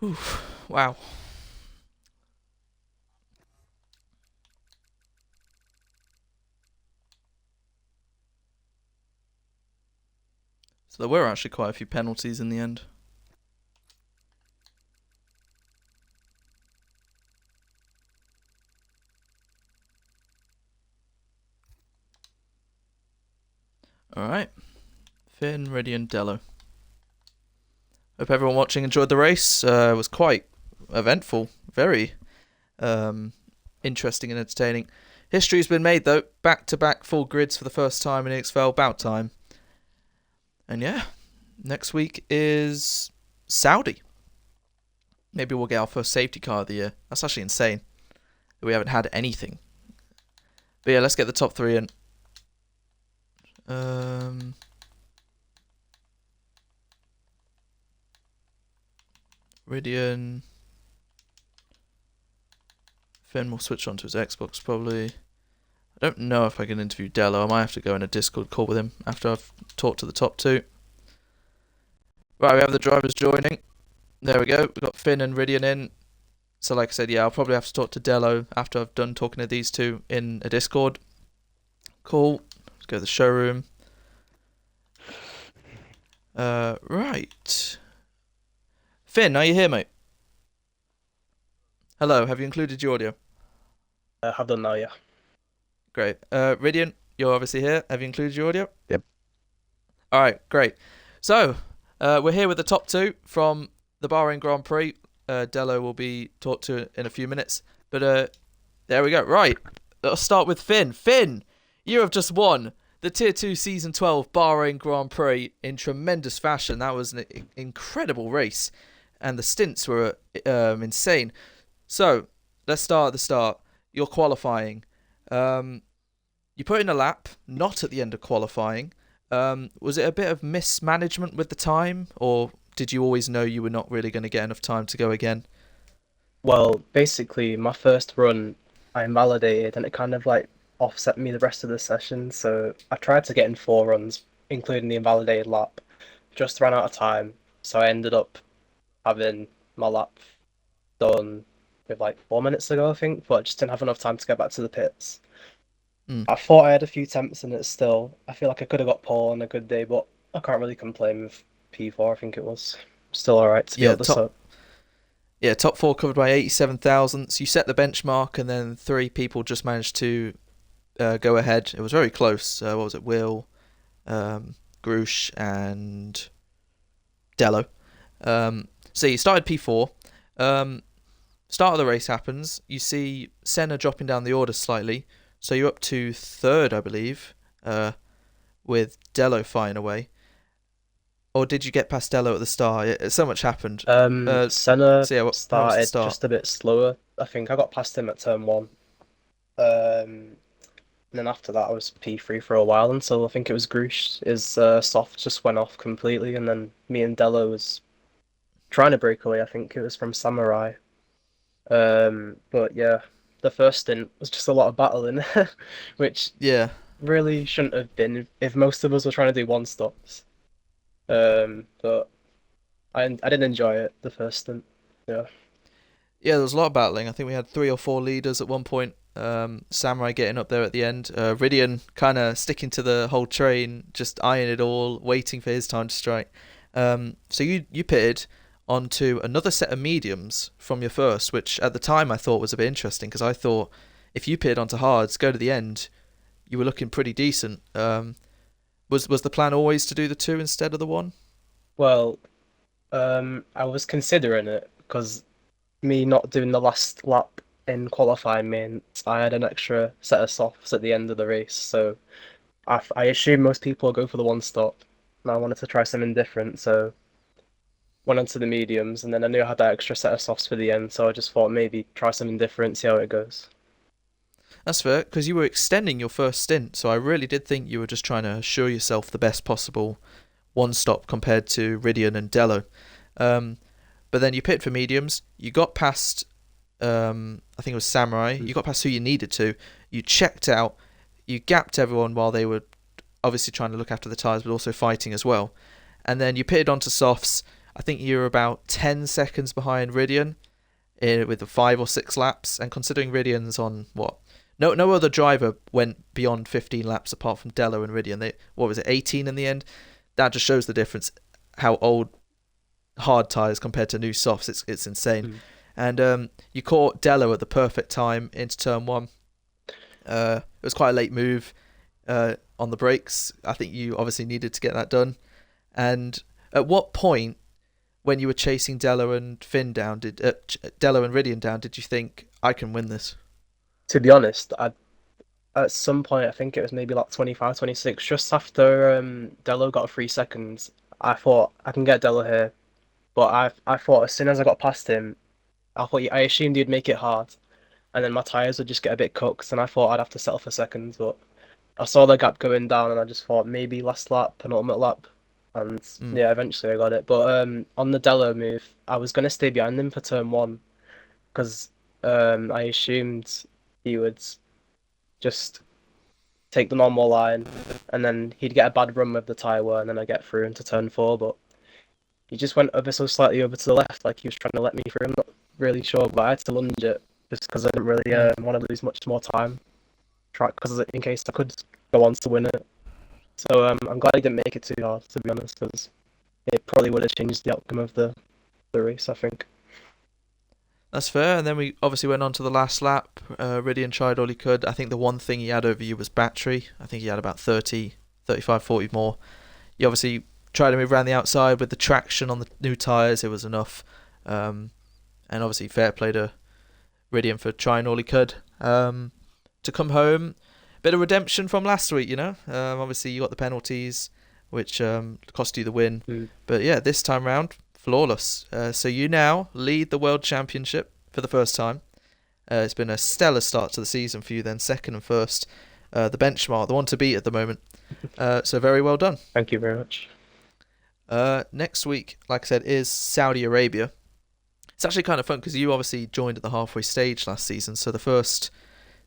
Speaker 1: Oof, wow. So there were actually quite a few penalties in the end. Alright. Finn, Reddy and Dello. Hope everyone watching enjoyed the race. It was quite eventful. Very interesting and entertaining. History's been made though. Back-to-back full grids for the first time in EXFL. About time. And yeah, next week is Saudi. Maybe we'll get our first safety car of the year. That's actually insane. We haven't had anything. But yeah, let's get the top 3 in. Ridian. Finn will switch on to his Xbox probably. I don't know if I can interview Dello. I might have to go in a Discord call with him after I've talked to the top 2. Right, we have the drivers joining. There we go. We've got Finn and Ridian in. So like I said, yeah, I'll probably have to talk to Dello after I've done talking to these 2 in a Discord. Cool. Let's go to the showroom. Right. Finn, are you here, mate? Hello, have you included your audio?
Speaker 2: I have done now, yeah.
Speaker 1: Great. Ridian, you're obviously here. Have you included your audio?
Speaker 2: Yep.
Speaker 1: Alright, great. So, We're here with the top two from the Bahrain Grand Prix. Dello will be talked to in a few minutes. But there we go. Right, let's start with Finn. Finn, you have just won the Tier 2 Season 12 Bahrain Grand Prix in tremendous fashion. That was an incredible race. And the stints were insane. So, let's start at the start. You're qualifying. You put in a lap, not at the end of qualifying. Was it a bit of mismanagement with the time, or did you always know you were not really going to get enough time to go again?
Speaker 2: Well, basically, my first run, I invalidated, and it kind of like offset me the rest of the session. So I tried to get in 4 runs, including the invalidated lap. Just ran out of time, so I ended up having my lap done with like 4 minutes ago, I think, but I just didn't have enough time to get back to the pits.
Speaker 1: Mm.
Speaker 2: I thought I had a few attempts in it still. I feel like I could have got pole on a good day, but I can't really complain with P4, I think it was. Still alright to be
Speaker 1: Yeah,
Speaker 2: able to sub.
Speaker 1: top four covered by 87 thousandths. You set the benchmark, and then three people just managed to go ahead. It was very close. What was it? Will, Grush, and Dello. So you started P4. Start of the race happens. You see Senna dropping down the order slightly. So you're up to third, I believe, with Dello firing away. Or did you get past Dello at the start? So much happened.
Speaker 2: Senna
Speaker 1: So yeah, how was the
Speaker 2: started
Speaker 1: start?
Speaker 2: just a bit slower. I think I got past him at turn 1. And then after that, I was P3 for a while until I think it was Grush. His soft just went off completely, and then me and Dello was trying to break away. I think it was from Samurai. But yeah, the first stint was just a lot of battling, which
Speaker 1: Yeah.
Speaker 2: really shouldn't have been if most of us were trying to do one stops. But I didn't enjoy it the first stint. Yeah.
Speaker 1: Yeah, there was a lot of battling. I think we had 3 or 4 leaders at one point. Samurai getting up there at the end. Ridian kind of sticking to the whole train, just eyeing it all, waiting for his time to strike. So you pitted onto another set of mediums from your first, which at the time I thought was a bit interesting, because I thought if you pitted onto hards, go to the end, you were looking pretty decent. Was the plan always to do the two instead of the one?
Speaker 2: Well, I was considering it because me not doing the last lap in qualifying meant I had an extra set of softs at the end of the race. So I assume most people go for the one stop, and I wanted to try something different. So went onto the mediums, and then I knew I had that extra set of softs for the end. So I just thought maybe try something different, see how it goes.
Speaker 1: That's fair, because you were extending your first stint, so I really did think you were just trying to assure yourself the best possible one stop compared to Ridian and Dello. But then you pitted for mediums, you got past, I think it was Samurai, you got past who you needed to, you checked out, you gapped everyone while they were obviously trying to look after the tyres but also fighting as well. And then you pitted onto softs. I think you were about 10 seconds behind Ridian with the 5 or 6 laps, and considering Ridian's on what? No other driver went beyond 15 laps apart from Dello and Ridian. What was it, 18 in the end? That just shows the difference, how old hard tyres compared to new softs. It's insane. And you caught Dello at the perfect time into turn 1. It was quite a late move on the brakes. I think you obviously needed to get that done. And at what point, when you were chasing Dello and Finn down, Dello and Ridian down, did you think, I can win this?
Speaker 2: To be honest, at some point, I think it was maybe like 25, 26, just after Dello got 3 seconds, I thought I can get Dello here. But I thought as soon as I got past him, I assumed he'd make it hard, and then my tyres would just get a bit cooked, and I thought I'd have to settle for seconds. But I saw the gap going down, and I just thought maybe last lap, penultimate lap, and yeah, eventually I got it. But on the Dello move, I was gonna stay behind him for turn 1, because I assumed he would just take the normal line, and then he'd get a bad run with the tyre wear, and then I get through into turn 4. But he just went ever so slightly over to the left, like he was trying to let me through. I'm not really sure, but I had to lunge it just because I didn't really want to lose much more time. Track because in case I could go on to win it. So I'm glad he didn't make it too hard, to be honest, because it probably would have changed the outcome of the race, I think.
Speaker 1: That's fair. And then we obviously went on to the last lap. Ridian tried all he could. I think the one thing he had over you was battery. I think he had about 30, 35, 40 more. You obviously tried to move around the outside with the traction on the new tyres. It was enough. And obviously fair play to Ridian for trying all he could to come home. Bit of redemption from last week, you know. Obviously you got the penalties, which cost you the win. But yeah, this time round, flawless. So you now lead the World Championship for the first time. It's been a stellar start to the season for you then, second and first. The benchmark, the one to beat at the moment. So very well done.
Speaker 2: Thank you very much.
Speaker 1: Next week, like I said, is Saudi Arabia. It's actually kind of fun because you obviously joined at the halfway stage last season, so the first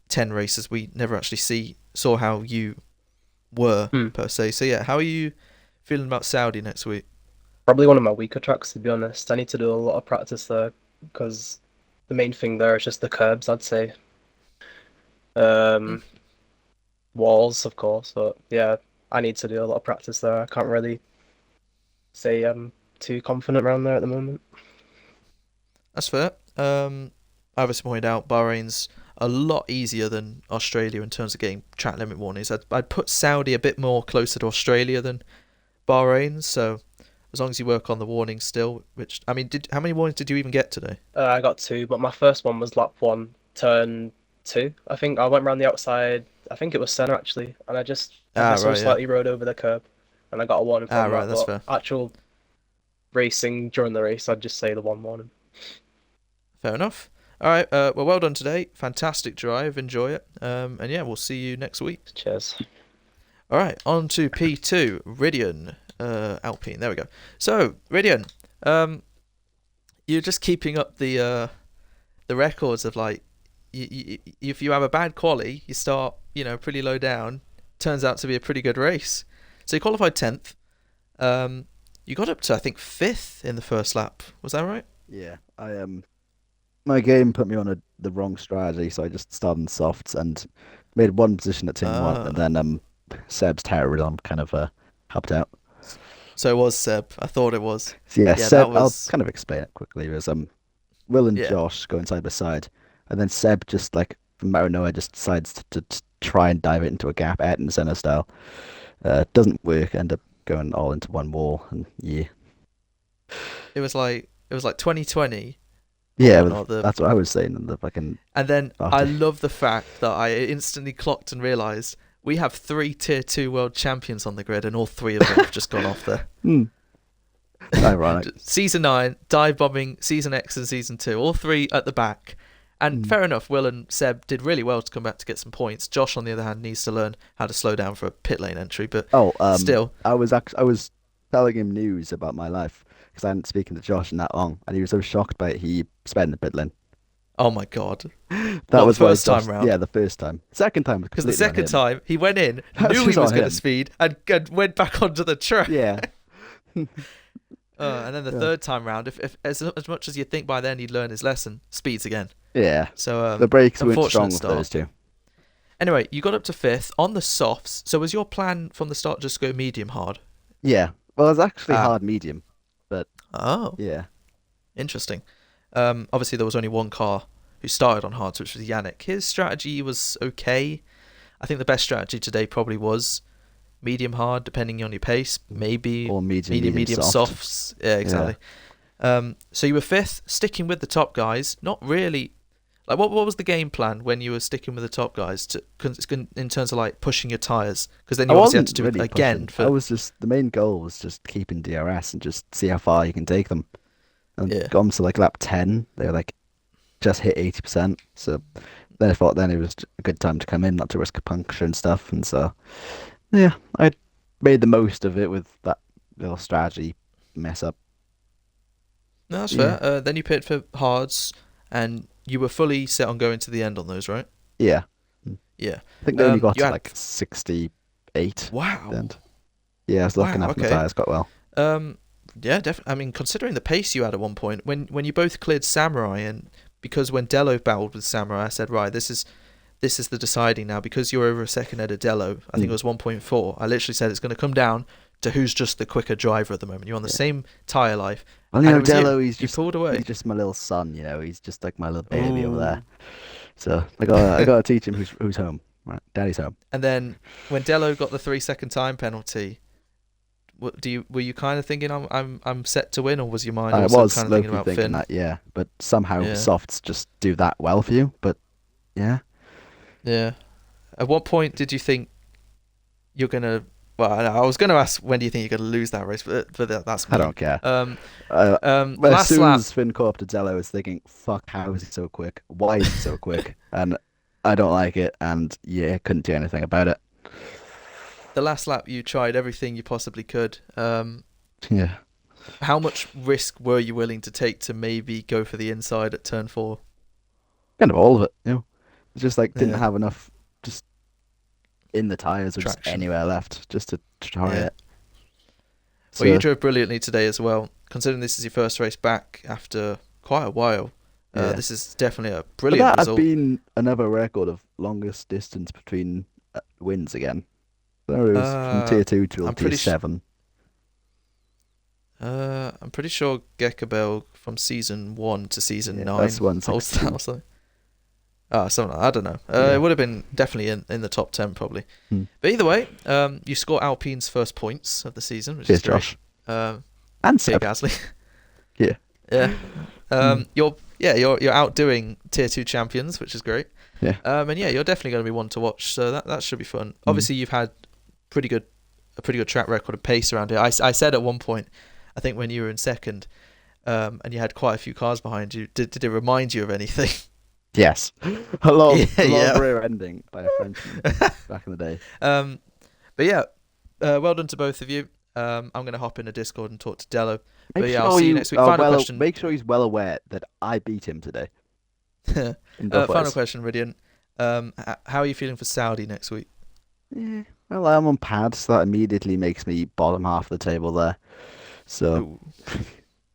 Speaker 1: 10 races we never actually saw how you were per se. So yeah, how are you feeling about Saudi next week?
Speaker 2: Probably one of my weaker tracks, to be honest. I need to do a lot of practice there because the main thing there is just the curbs, I'd say. Walls, of course, but yeah, I need to do a lot of practice there. I can't really say I'm too confident around there at the moment.
Speaker 1: That's fair. I obviously pointed out Bahrain's a lot easier than Australia in terms of getting track limit warnings. I'd put Saudi a bit more closer to Australia than Bahrain, so as long as you work on the warnings still, which, I mean, how many warnings did you even get today?
Speaker 2: I got 2, but my first one was lap 1, turn 2. I think I went around the outside, I think it was centre actually, and I just slightly rode over the curb, and I got a warning from that.
Speaker 1: That's fair.
Speaker 2: Actual racing during the race, I'd just say the one warning.
Speaker 1: Fair enough. All right, well done today. Fantastic drive. Enjoy it. And yeah, we'll see you next week.
Speaker 2: Cheers.
Speaker 1: All right, on to P2, Ridian, Alpine. There we go. So, Ridian, you're just keeping up the records of like, if you have a bad quali, you start, pretty low down. Turns out to be a pretty good race. So you qualified 10th. You got up to, I think, 5th in the first lap. Was that right?
Speaker 3: Yeah, my game put me on the wrong strategy, so I just started in softs and made one position at team 1, and then Seb's terrorism kind of helped out.
Speaker 1: So it was Seb. I thought it was.
Speaker 3: So yeah, Seb, I'll kind of explain it quickly. It was Will and Josh going side by side, and then Seb just like from out of nowhere just decides to try and dive it into a gap, Ayrton Senna style. Doesn't work. End up going all into one wall, and yeah.
Speaker 1: It was like 2020.
Speaker 3: Yeah, that's what I was saying.
Speaker 1: And then I love the fact that I instantly clocked and realised we have 3 Tier 2 world champions on the grid, and all 3 of them have just gone off there.
Speaker 3: Ironic.
Speaker 1: Season 9, dive bombing, Season X and Season 2, all 3 at the back. And fair enough, Will and Seb did really well to come back to get some points. Josh, on the other hand, needs to learn how to slow down for a pit lane entry. But still,
Speaker 3: I was telling him news about my life because I hadn't spoken to Josh in that long, and he was so shocked by it. He spent the pit lane.
Speaker 1: Oh my god!
Speaker 3: That was
Speaker 1: the first time round.
Speaker 3: Yeah, the first time. Second time was
Speaker 1: because the second time he went in, knew he was going to speed, and went back onto the track.
Speaker 3: Yeah.
Speaker 1: And then the third time round, if as much as you think by then he'd learn his lesson, speeds again.
Speaker 3: Yeah.
Speaker 1: So
Speaker 3: the brakes weren't strong with those two.
Speaker 1: Anyway, you got up to 5th on the softs. So was your plan from the start just go medium hard?
Speaker 3: Yeah. Well, it was actually hard medium, but yeah.
Speaker 1: Interesting. Obviously there was only one car who started on hards, which was Yannick. His strategy was okay. I think the best strategy today probably was medium hard, depending on your pace, maybe,
Speaker 3: or medium
Speaker 1: softs. Yeah, exactly. Yeah. So you were 5th, sticking with the top guys. Not really. Like, what was the game plan when you were sticking with the top guys in terms of like pushing your tires? Because then you obviously had to do it again.
Speaker 3: The main goal was just keeping DRS and just see how far you can take them. And gone to like lap 10, they were like just hit 80%. So then I thought then it was a good time to come in, not to risk a puncture and stuff. And so yeah, I made the most of it with that little strategy mess up.
Speaker 1: No, that's fair. Then you pitted for hards, and you were fully set on going to the end on those, right?
Speaker 3: Yeah.
Speaker 1: Yeah.
Speaker 3: I think they only got to like 68.
Speaker 1: Wow.
Speaker 3: And yeah, I was looking after the tyres quite well.
Speaker 1: Yeah, definitely. I mean, considering the pace you had at one point, when you both cleared Samurai, and because when Dello battled with Samurai, I said, right, this is the deciding now, because you're over a second ahead of Dello. I think it was 1.4. I literally said it's going to come down to who's just the quicker driver at the moment. You're on the same tyre life.
Speaker 3: Well, Dello,
Speaker 1: he's pulled away.
Speaker 3: He's just my little son, he's just like my little baby over there. So I gotta teach him who's home. Right, Daddy's home.
Speaker 1: And then when Dello got the 3-second time penalty, were you kind of thinking I'm set to win, or was your mind
Speaker 3: I
Speaker 1: also
Speaker 3: was
Speaker 1: kind of thinking
Speaker 3: low-key
Speaker 1: about
Speaker 3: thinking
Speaker 1: Finn?
Speaker 3: that, yeah, but somehow
Speaker 1: Yeah,
Speaker 3: softs just do that well for you. But yeah,
Speaker 1: yeah. At what point did you think you're gonna? Well, I was gonna ask when do you think you're gonna lose that race, but that's
Speaker 3: I
Speaker 1: mean.
Speaker 3: don't care.
Speaker 1: Um,
Speaker 3: Uh, as
Speaker 1: Last
Speaker 3: soon
Speaker 1: lap.
Speaker 3: as Finn caught up to Dello, I was thinking, "Fuck, how is he so quick? Why is he so quick?" And I don't like it, and yeah, couldn't do anything about it.
Speaker 1: The last lap, you tried everything you possibly could.
Speaker 3: Yeah,
Speaker 1: How much risk were you willing to take to maybe go for the inside at turn 4?
Speaker 3: kind of all of it. It's just like didn't
Speaker 1: Yeah,
Speaker 3: have enough just in the tires or just
Speaker 1: traction.
Speaker 3: anywhere left just to try
Speaker 1: Yeah.
Speaker 3: it.
Speaker 1: Well, you
Speaker 3: So
Speaker 1: drove brilliantly today as well. Considering this is your first race back after quite a while,
Speaker 3: yeah,
Speaker 1: this is definitely a
Speaker 3: but
Speaker 1: brilliant
Speaker 3: that had
Speaker 1: result.
Speaker 3: been another record of longest distance between wins again. There it was from
Speaker 1: Uh,
Speaker 3: tier 2 to
Speaker 1: I'm
Speaker 3: tier
Speaker 1: pretty.
Speaker 3: 7.
Speaker 1: I'm pretty sure Gekabel from season 1 to season
Speaker 3: Yeah, that's
Speaker 1: 9 holds that
Speaker 3: 116.
Speaker 1: or something. Ah, something. I don't know. It
Speaker 3: Yeah.
Speaker 1: would have been definitely in the top 10 probably.
Speaker 3: Hmm.
Speaker 1: But either way, you score Alpine's first points of the season, which
Speaker 3: Cheers,
Speaker 1: is great.
Speaker 3: Josh.
Speaker 1: Um,
Speaker 3: And
Speaker 1: Pierre
Speaker 3: Seb.
Speaker 1: Gasly.
Speaker 3: Yeah.
Speaker 1: Yeah.
Speaker 3: Hmm.
Speaker 1: You're outdoing tier 2 champions, which is great.
Speaker 3: Yeah.
Speaker 1: And yeah, you're definitely going to be one to watch. So that should be fun.
Speaker 3: Hmm.
Speaker 1: Obviously, you've had a pretty good track record of pace around here. I said at one point, I think when you were in second, and you had quite a few cars behind you. Did it remind you of anything?
Speaker 3: Yes. A long,
Speaker 1: Yeah.
Speaker 3: rear ending by a Frenchman back in the day.
Speaker 1: But yeah, well done to both of you. I'm going to hop in a Discord and talk to Dello.
Speaker 3: Make
Speaker 1: But yeah,
Speaker 3: sure
Speaker 1: I'll see you
Speaker 3: you
Speaker 1: next week.
Speaker 3: are
Speaker 1: Final question.
Speaker 3: Make sure he's well aware that I beat him today in both
Speaker 1: Final
Speaker 3: ways.
Speaker 1: question, Ridian. How are you feeling for Saudi next week?
Speaker 3: Yeah. Well, I'm on pad, so that immediately makes me bottom half of the table there. So,
Speaker 1: Ooh,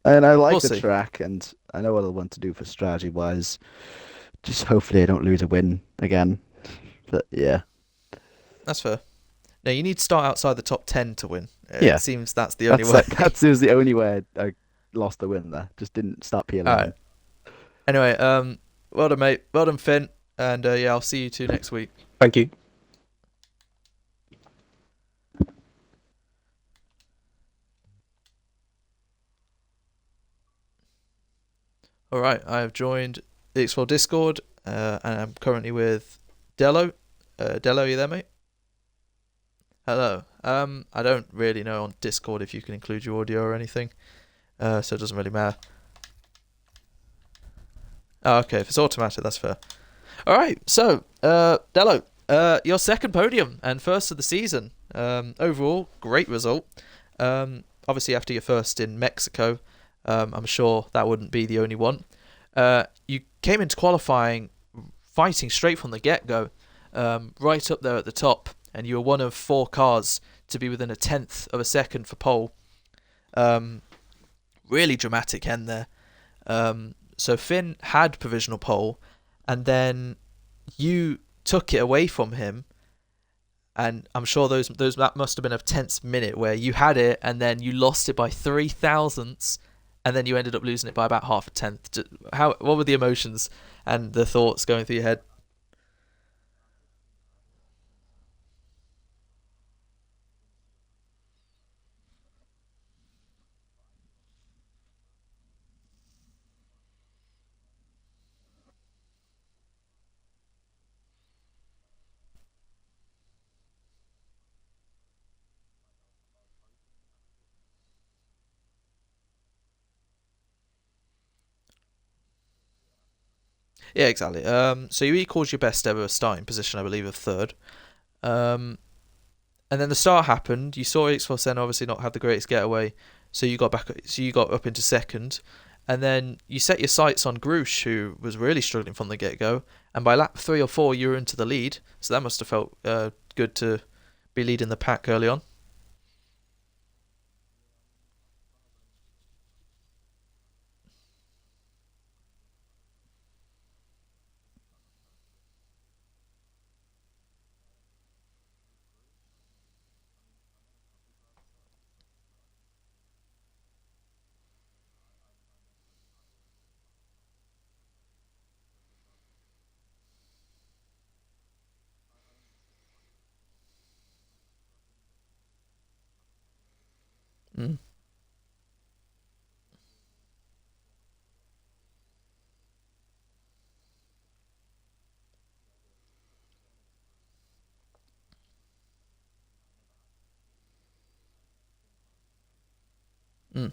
Speaker 3: and I like
Speaker 1: we'll
Speaker 3: the
Speaker 1: see.
Speaker 3: track, and I know what I want to do for strategy wise. Just hopefully I don't lose a win again. But yeah.
Speaker 1: That's fair. No, you need to start outside the top 10 to win.
Speaker 3: Yeah.
Speaker 1: It seems that's the only way.
Speaker 3: That was the only way I lost the win there. Just didn't start P11.
Speaker 1: All right. Anyway, well done, mate. Well done, Finn. And yeah, I'll see you two next week.
Speaker 2: Thank you.
Speaker 1: All right, I have joined the EXFL Discord, and I'm currently with Dello. Dello, you there, mate? Hello. I don't really know on Discord if you can include your audio or anything, so it doesn't really matter. Oh, okay, if it's automatic, that's fair. All right, so Dello, your second podium and first of the season. Overall, great result. Obviously, after your first in Mexico, I'm sure that wouldn't be the only one. You came into qualifying fighting straight from the get-go, right up there at the top, and you were one of 4 cars to be within a tenth of a second for pole. Really dramatic end there. So Finn had provisional pole, and then you took it away from him, and I'm sure that must have been a tense minute where you had it and then you lost it by 3 thousandths, and then you ended up losing it by about half a tenth. What were the emotions and the thoughts going through your head? Yeah, exactly. So you equals your best ever starting position, I believe, of third. And then the start happened. You saw EXFL obviously not have the greatest getaway, so you got back. So you got up into second, and then you set your sights on Grush, who was really struggling from the get-go. And by lap 3 or 4, you were into the lead. So that must have felt good to be leading the pack early on. Mm. Mm.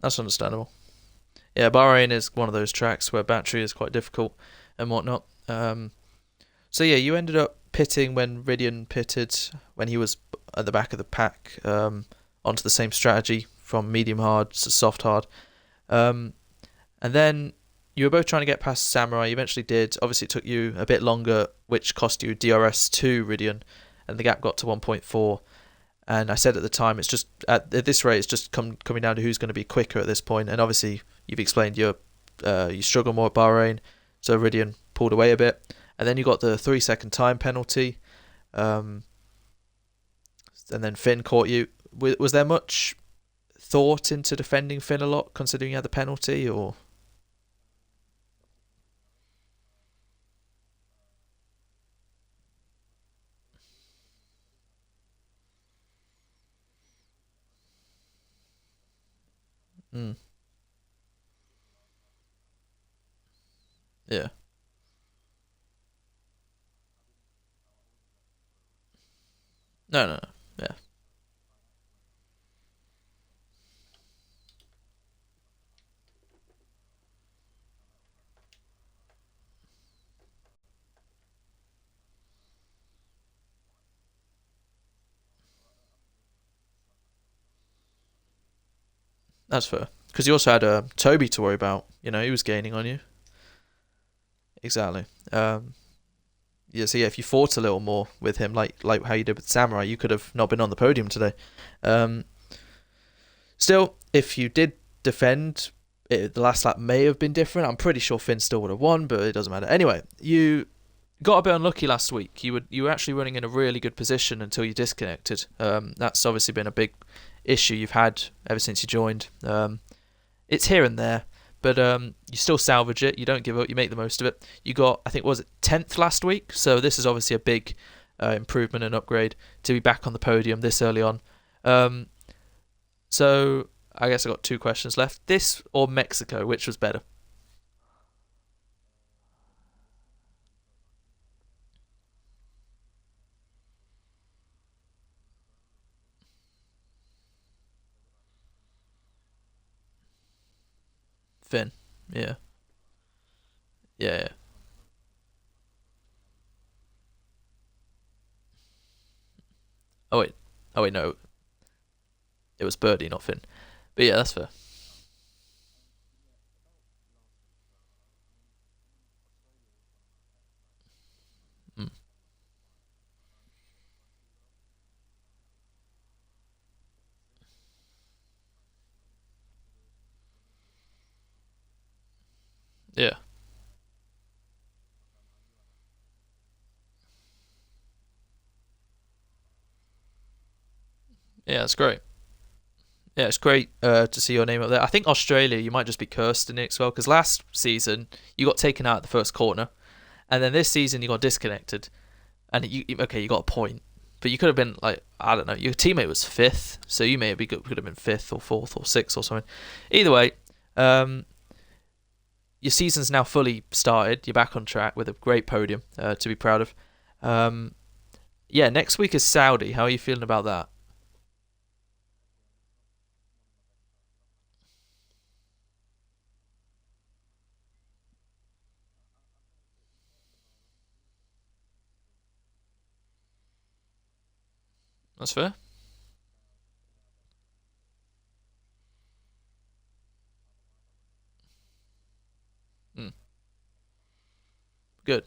Speaker 1: That's understandable. Yeah, Bahrain is one of those tracks where battery is quite difficult and whatnot. So yeah, you ended up pitting when Ridian pitted when he was at the back of the pack, onto the same strategy from medium hard to soft hard. Um, and then you were both trying to get past Samurai. You eventually did. Obviously, it took you a bit longer, which cost you DRS to Ridian, and the gap got to 1.4. And I said at the time, it's just at this rate, it's just coming down to who's going to be quicker at this point. And obviously, you've explained you struggle more at Bahrain, so Ridian pulled away a bit, and then you got the 3 second time penalty, um, and then Finn caught you. Was there much thought into defending Finn a lot, considering you had the penalty, or? Mm, yeah. No, no, no. Yeah, that's fair. Because you also had Toby to worry about. He was gaining on you. Exactly. Um, yeah, so yeah, if you fought a little more with him, like how you did with Samurai, you could have not been on the podium today. Um, Still, if you did defend, the last lap may have been different. I'm pretty sure Finn still would have won, but it doesn't matter. Anyway, you got a bit unlucky last week. You were actually running in a really good position until you disconnected. That's obviously been a big issue you've had ever since you joined. It's here and there, but you still salvage it. You don't give up. You make the most of it. You got, I think, was it 10th last week? So this is obviously a big improvement and upgrade to be back on the podium this early on. Um, so I guess I got two questions left. This or Mexico, which was better? Finn. Yeah. Yeah, yeah. Oh wait. Oh wait, no. It was Birdie, not Finn. But yeah, that's fair. Mm. Yeah. Yeah, that's great. Yeah, it's great to see your name up there. I think Australia, you might just be cursed in it as well, because last season you got taken out at the first corner, and then this season you got disconnected, and okay, you got a point, but you could have been like, I don't know, your teammate was fifth, so you maybe could have been fifth or fourth or sixth or something. Either way, um, your season's now fully started. You're back on track with a great podium to be proud of. Um, yeah, next week is Saudi. How are you feeling about that? That's fair. Mm, good.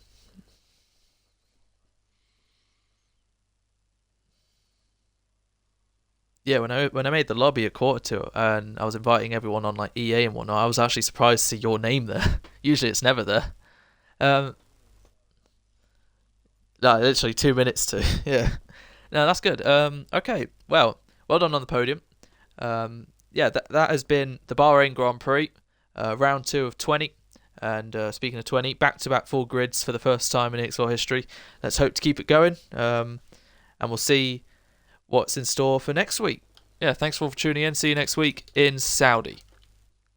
Speaker 1: Yeah, when I made the lobby at quarter to and I was inviting everyone on like EA and whatnot, I was actually surprised to see your name there. Usually it's never there. Um, no, literally 2 minutes to yeah. No, that's good. Okay, well done on the podium. That has been the Bahrain Grand Prix, round 2 of 20. And speaking of 20, back-to-back full grids for the first time in EXFL history. Let's hope to keep it going, and we'll see what's in store for next week. Yeah, thanks for tuning in. See you next week in Saudi.